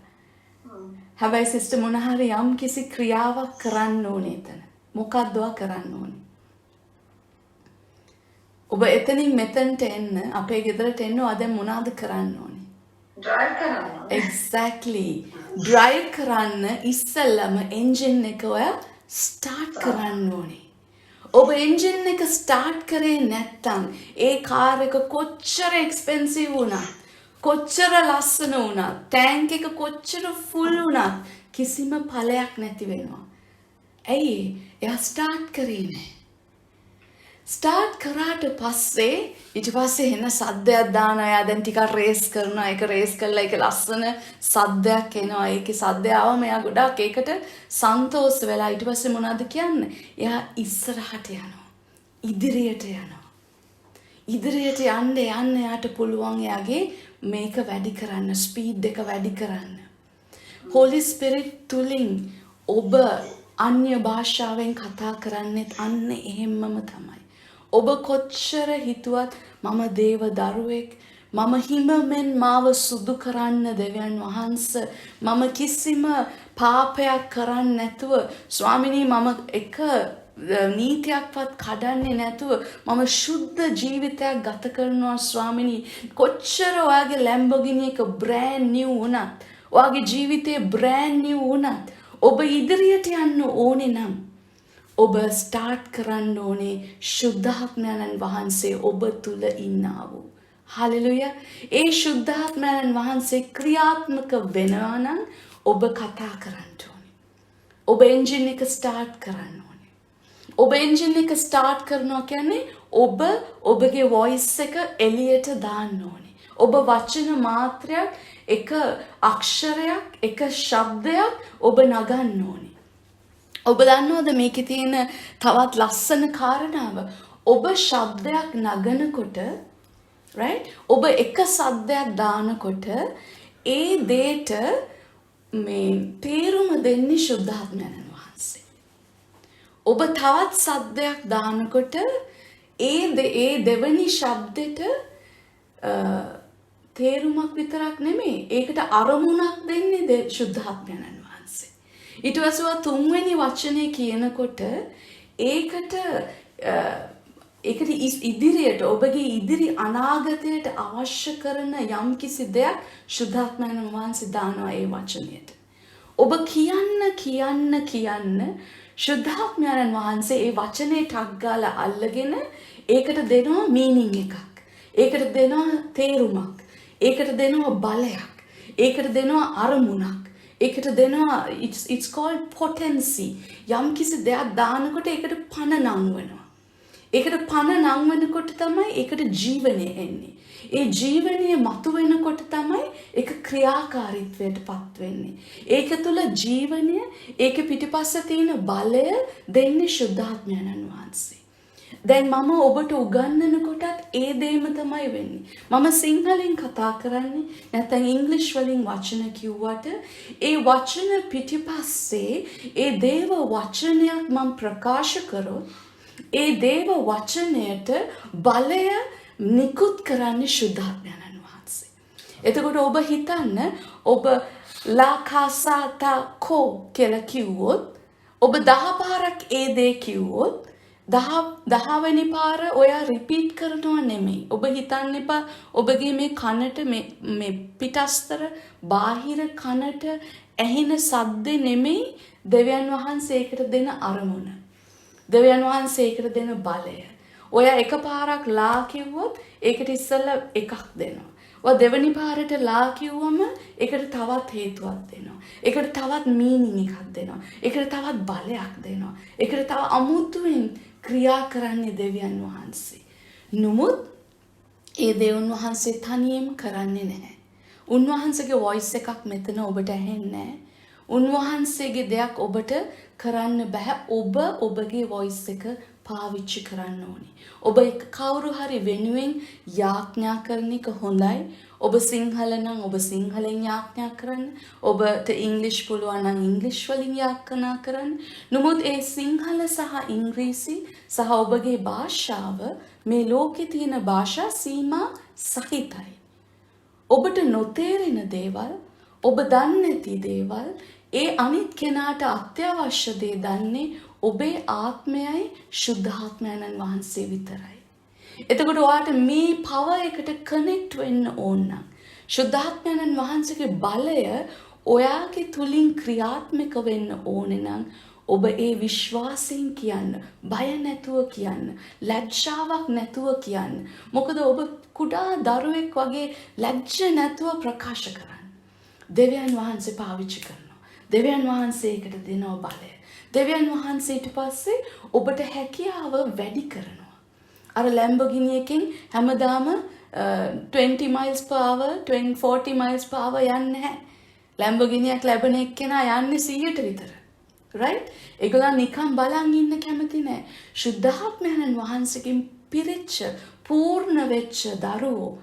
හැබැයි සිස්ටර් මොන හරි යම් කිසි ක්‍රියාවක් කරන්න ඕනේ එතන. මොකක්ද කරන්න ඕනේ? ඔබ එතනින් මෙතනට එන්න අපේ ගෙදරට එන්න දැන් මොනවද කරන්න ඕනේ? Drive කරන්න. Exactly. drive කරන්න ඉස්සෙල්ලම engine එක ඔය start කරන්න ඕනේ. ඔබ engine එක start කරේ නැත්නම් ඒ කාර් එක කොච්චර expensive වුණත්, කොච්චර ලස්සන වුණත්, tank එක කොච්චර full වුණත් කිසිම ඵලයක් නැති වෙනවා. ඇයි? එයා start කරේ නැහැ. ස්ටාර්ට් කරාට පස්සේ ඊට පස්සේ එන සද්දයක් දානවා. එයා දැන් ටිකක් රේස් කරනවා. ඒක රේස් කරලා ඒක ලස්සන සද්දයක් එනවා. ඒකේ සද්දය ආවම එයා ගොඩක් ඒකට සන්තෝෂ වෙලා ඊට පස්සේ මොනවද කියන්නේ? එයා ඉස්සරහට යනවා. ඉදිරියට යනවා. ඉදිරියට යන්න එයාට පුළුවන් එයාගේ මේක වැඩි කරන්න, ස්පීඩ් එක වැඩි කරන්න. Holy Spirit තුලින් ඔබ අන්‍ය භාෂාවෙන් කතා කරන්නේත් අන්න එහෙමම තමයි. ඔබ කොච්චර හිතුවත් මම දේව දරුවෙක්, මම හිමෙන් මාව සුදු කරන්න දෙවියන් වහන්සේ, මම කිසිම පාපයක් කරන්නේ නැතුව ස්වාමිනී මම එක නීතියක්වත් කඩන්නේ නැතුව මම ශුද්ධ ජීවිතයක් ගත කරනවා ස්වාමිනී. කොච්චර ඔයාගේ Lamborghini එක brand new වුණත්, ඔයාගේ ජීවිතේ brand new වුණත් ඔබ ඉදිරියට යන්න ඕනේ නම් ඔබ ස්ටාර්ට් කරන්න ඕනේ ශුද්ධාත්මයන් වහන්සේ ඔබ තුල ඉන්නා වූ. හලෙලුයා. ඒ ශුද්ධාත්මයන් වහන්සේ ක්‍රියාත්මක වෙනවා නම් ඔබ කතා කරන්න ඕනේ. ඔබ එන්ජින් එක ස්ටාර්ට් කරන්න ඕනේ. ඔබ එන්ජින් එක ස්ටාර්ට් කරනවා කියන්නේ ඔබ ඔබගේ වොයිස් එක එළියට දාන්න ඕනේ. ඔබ වචන මාත්‍රයක්, එක අක්ෂරයක්, එක ශබ්දයක් ඔබ නගන්න ඕනේ. ඔබ දන්නවද මේකේ තියෙන තවත් ලස්සන කාරණාව? ඔබ ශබ්දයක් නගනකොට, right? ඔබ එක සද්දයක් දානකොට ඒ දෙයට මේ තේරුම දෙන්නේ ශුද්ධාත්මයන් වහන්සේ. ඔබ තවත් සද්දයක් දානකොට ඒ දෙවනි ශබ්දෙට තේරුමක් විතරක් නෙමෙයි, ඒකට අරමුණක් දෙන්නේ ශුද්ධාත්මයන් වහන්සේ. ඊට පස්සේ තුන්වෙනි වචනේ කියනකොට ඒකට ඉදිරියට ඔබගේ ඉදිරි අනාගතයට අවශ්‍ය කරන යම්කිසි දෙයක් ශුද්ධාත්මයන් වහන්සේ දානවා ඒ වචනයට. ඔබ කියන්න ශුද්ධාත්මයන් වහන්සේ ඒ වචනේ ටක් ගාලා අල්ලගෙන ඒකට දෙනවා මීනින් එකක්. ඒකට දෙනවා තේරුමක්. ඒකට දෙනවා බලයක්. ඒකට දෙනවා අරමුණක්. ඒකට දෙනවා it's called potency. යම් කිසි දෙයක් දානකොට ඒකට පණ නංවනවා. ඒකට පණ නංවනකොට තමයි ඒකට ජීවනය එන්නේ. ඒ ජීවනය මතුවෙනකොට තමයි ඒක ක්‍රියාකාරීත්වයට පත් වෙන්නේ. ඒක තුළ ජීවනය, ඒක පිටිපස්සේ තියෙන බලය දෙන්නේ ශුද්ධාත්මයන්න් වහන්සේ. දැන් මම ඔබට උගන්වනකොටත් ඒ දේම තමයි වෙන්නේ. මම සිංහලෙන් කතා කරන්නේ නැත්නම් ඉංග්‍රීසි වලින් වචන කිව්වට ඒ වචන පිටිපස්සේ ඒ දේව වචනයක් මම ප්‍රකාශ කරොත් ඒ දේව වචනයට බලය නිකුත් කරන්නේ ශුද්ධාත්මයන්න් වහන්සේ. එතකොට ඔබ හිතන්න ඔබ ලාකාසාතා කෝ කියලා කිව්වොත් ඔබ 10 පාරක් ඒ දේ කිව්වොත් 10 වෙනි පාර ඔයා රිපීට් කරනවා නෙමෙයි. ඔබ හිතන්න එපා ඔබගේ මේ කනට මේ පිටස්තර බාහිර කනට ඇහෙන සද්ද නෙමෙයි දෙවියන් වහන්සේ ඒකට දෙන අරමුණ. දෙවියන් වහන්සේ ඒකට දෙන බලය. ඔයා එකපාරක් ලා කිව්වොත් ඒකට ඉස්සෙල්ලා එකක් දෙනවා. ඔයා දෙවෙනි පාරට ලා කිව්වම ඒකට තවත් හේතුවක් දෙනවා. ඒකට තවත් මීනින් එකක් දෙනවා. ඒකට තවත් බලයක් දෙනවා. ඒකට තව අමුතුවෙන් ක්‍රියා කරන්නේ දෙවියන් වහන්සේ. නමුත් ඒ දෙවියන් වහන්සේ තනියම කරන්නේ නැහැ. උන්වහන්සේගේ වොයිස් එකක් මෙතන ඔබට ඇහෙන්නේ නැහැ. උන්වහන්සේගේ දෙයක් ඔබට කරන්න බෑ. ඔබ ඔබගේ වොයිස් එක පාවිච්චි කරන්න ඕනේ. ඔබ කවුරු හරි වෙනුවෙන් යාඥා කරන එක හොඳයි. ඔබ සිංහල නම් ඔබ සිංහලෙන් යාඥා කරන්න. ඔබට ඉංග්‍රීසි පුළුවන් නම් ඉංග්‍රීසි වලින් යාඥා කරන්න. නමුත් ඒ සිංහල සහ ඉංග්‍රීසි සහ ඔබගේ භාෂාව මේ ලෝකේ තියෙන භාෂා සීමා සහිතයි. ඔබට නොතේරෙන දේවල්, ඔබ දන්නේ නැති දේවල්, ඒ අනිත් කෙනාට අත්‍යවශ්‍ය දේ දන්නේ ඔබේ ආත්මයයි ශුද්ධාත්මයන්න් වහන්සේ විතරයි. එතකොට ඔයාට මේ පවර් එකට කනෙක්ට් වෙන්න ඕන නම් ශුද්ධාත්මයන්න් වහන්සේගේ බලය ඔයාගේ තුලින් ක්‍රියාත්මක වෙන්න ඕනේ නම් ඔබ ඒ විශ්වාසයෙන් කියන්න, බය නැතුව කියන්න, ලැජ්ජාවක් නැතුව කියන්න. මොකද ඔබ කුඩා දරුවෙක් වගේ ලැජ්ජ නැතුව ප්‍රකාශ කරන්න. දෙවියන් වහන්සේ පාවිච්චි කරනවා. දෙවියන් වහන්සේකට දෙනවා බලය. දෙවියන් වහන්සේ ඊට පස්සේ ඔබට හැකියාව වැඩි කරනවා. අර Lamborghini එකෙන් හැමදාම 20 miles per hour 40 miles per hour යන්නේ නැහැ. Lamborghini එකක් ලැබෙන එක්කෙනා යන්නේ 100ට විතර. right? ඒගොල්ලන් නිකන් බලන් ඉන්න කැමති නැහැ. ශුද්ධාත්මයන්න් වහන්සේකින් පිරිච්ච පූර්ණ වෙච්ච දරුවෝ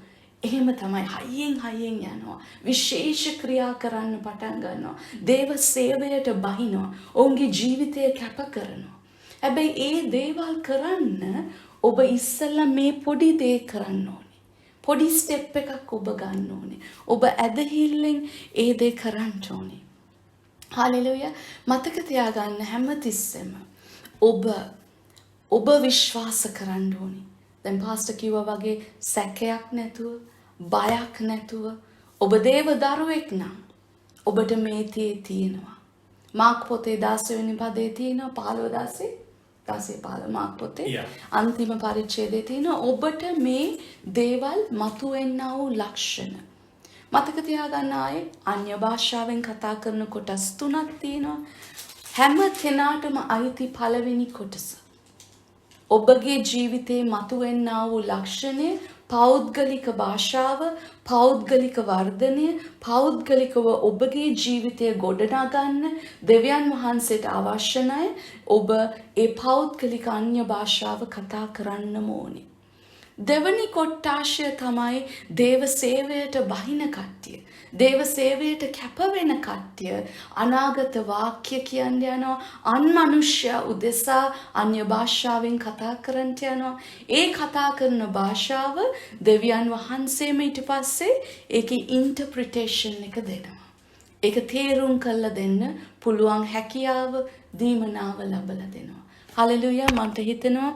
එහෙම තමයි හයියෙන් යනවා. විශේෂ ක්‍රියා කරන්න පටන් ගන්නවා. දේව සේවයට බහිනවා. ඔවුන්ගේ ජීවිතය කැප කරනවා. හැබැයි ඒ දේවල් කරන්න ඔබ ඉස්සෙල්ලා මේ පොඩි දේ කරන්න ඕනේ. පොඩි ස්ටෙප් එකක් ඔබ ගන්න ඕනේ. ඔබ ඇදහිල්ලෙන් ඒ දේ කරන්න ඕනේ. හalleluya. මතක තියාගන්න හැමතිස්සෙම ඔබ විශ්වාස කරන්න ඕනේ. දැන් පාස්ටර් කිව්වා වගේ සැකයක් නැතුව, බයක් නැතුව ඔබ දේව දරුවෙක් නම් ඔබට මේ තියෙනවා. මාක් පොතේ 16 වෙනි පදේ තියෙනවා 15 මාක් පොතේ අන්තිම පරිච්ඡේදයේ තියෙනවා ඔබට මේ දේවල් මතුවෙන්නා වූ ලක්ෂණ. මතක තියාගන්න ආයේ අන්‍ය භාෂාවෙන් කතා කරන කොටස් 3ක් තියෙනවා. හැම කෙනාටම අයිති පළවෙනි කොටස. ඔබගේ ජීවිතේ මතුවෙන්නා වූ ලක්ෂණය පෞද්ගලික භාෂාව, පෞද්ගලික වර්ධනය, පෞද්ගලිකව ඔබගේ ජීවිතය ගොඩනගන්න දෙවියන් වහන්සේට අවශ්‍ය නැහැ. ඔබ ඒ පෞද්ගලික අන්‍ය භාෂාව කතා කරන්නම ඕනේ. දෙවනි කොටාශය තමයි දේව සේවයට බහින කට්ටිය. දේව සේවයට කැප වෙන කට්ටිය අනාගත වාක්‍ය කියන්න යනවා. අන්මනුෂ්‍ය උදෙසා අන්‍ය භාෂාවෙන් කතා කරන්න යනවා. ඒ කතා කරන භාෂාව දෙවියන් වහන්සේම ඊට පස්සේ ඒකේ ඉන්ටර්ප්‍රිටේෂන් එක දෙනවා. ඒක තේරුම් කරලා දෙන්න පුළුවන් හැකියාව දීමනාව ලැබලා දෙනවා. හalleluya. මන්ට හිතෙනවා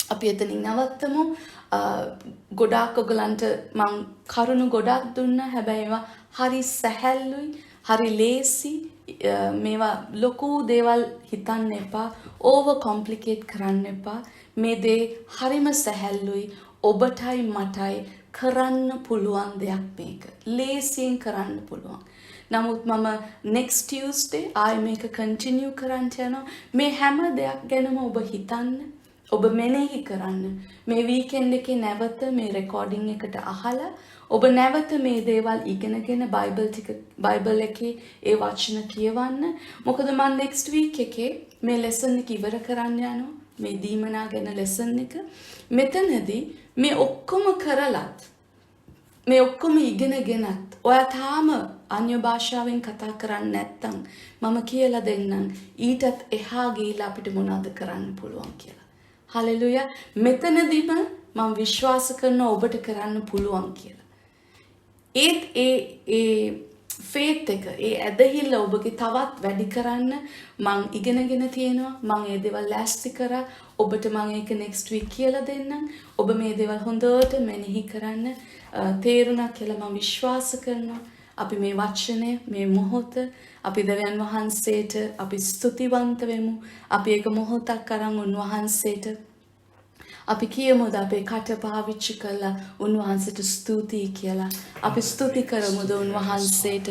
අපි එතනින් නවත්තමු. ගොඩාක් ඔයගලන්ට මං කරුණු ගොඩක් දුන්නා. හැබැයි ඒවා හරි සැහැල්ලුයි, හරි ලේසි. මේවා ලොකු දේවල් හිතන්න එපා. ඕවර් කොම්ප්ලිකේට් කරන්න එපා. මේ දේ හරිම සැහැල්ලුයි. ඔබටයි මටයි කරන්න පුළුවන් දෙයක් මේක. ලේසියෙන් කරන්න පුළුවන්. නමුත් මම next Tuesday ආයෙ මේක continue කරන්න යනවා. මේ හැම දෙයක් ගැනම ඔබ හිතන්න. ඔබ මෙනෙහි කරන්න. මේ weekend එකේ නැවත මේ recording එකට අහලා ඔබ නැවත මේ දේවල් ඉගෙනගෙන බයිබල් එකේ ඒ වචන කියවන්න. මොකද මම next week එකේ මේ lesson එක ඉවර කරන්න යනවා. මේ දීමනා ගැන lesson එක. මෙතනදී මේ ඔක්කොම කරලත් මේ ඔක්කොම ඉගෙනගෙනත් ඔයා තාම අන්‍ය භාෂාවෙන් කතා කරන්නේ නැත්නම් මම කියලා දෙන්නම් ඊටත් එහා ගිහිලා අපිට මොනවද කරන්න පුළුවන් කියලා. හලෙලුයා. මෙතනදිම මම විශ්වාස කරනවා ඔබට කරන්න පුළුවන් කියලා. ඒත් ඒ ෆේත් එක ඒ ඇදහිල්ල ඔබගේ තවත් වැඩි කරන්න මං ඉගෙනගෙන තියෙනවා. මං ඒ දේවල් ලෑස්ති කරා. ඔබට මං ඒක next week කියලා දෙන්නම්. ඔබ මේ දේවල් හොඳට මෙනෙහි කරන්න. තේරුණා කියලා මම විශ්වාස කරනවා. අපි මේ වචනය මේ මොහොත අපි දෙවියන් වහන්සේට අපි ස්තුතිවන්ත වෙමු. අපි එක මොහොතක් අරන් උන්වහන්සේට අපි කියමුද අපේ කට පාවිච්චි කරලා උන්වහන්සේට ස්තුතියි කියලා. අපි ස්තුති කරමුද උන්වහන්සේට.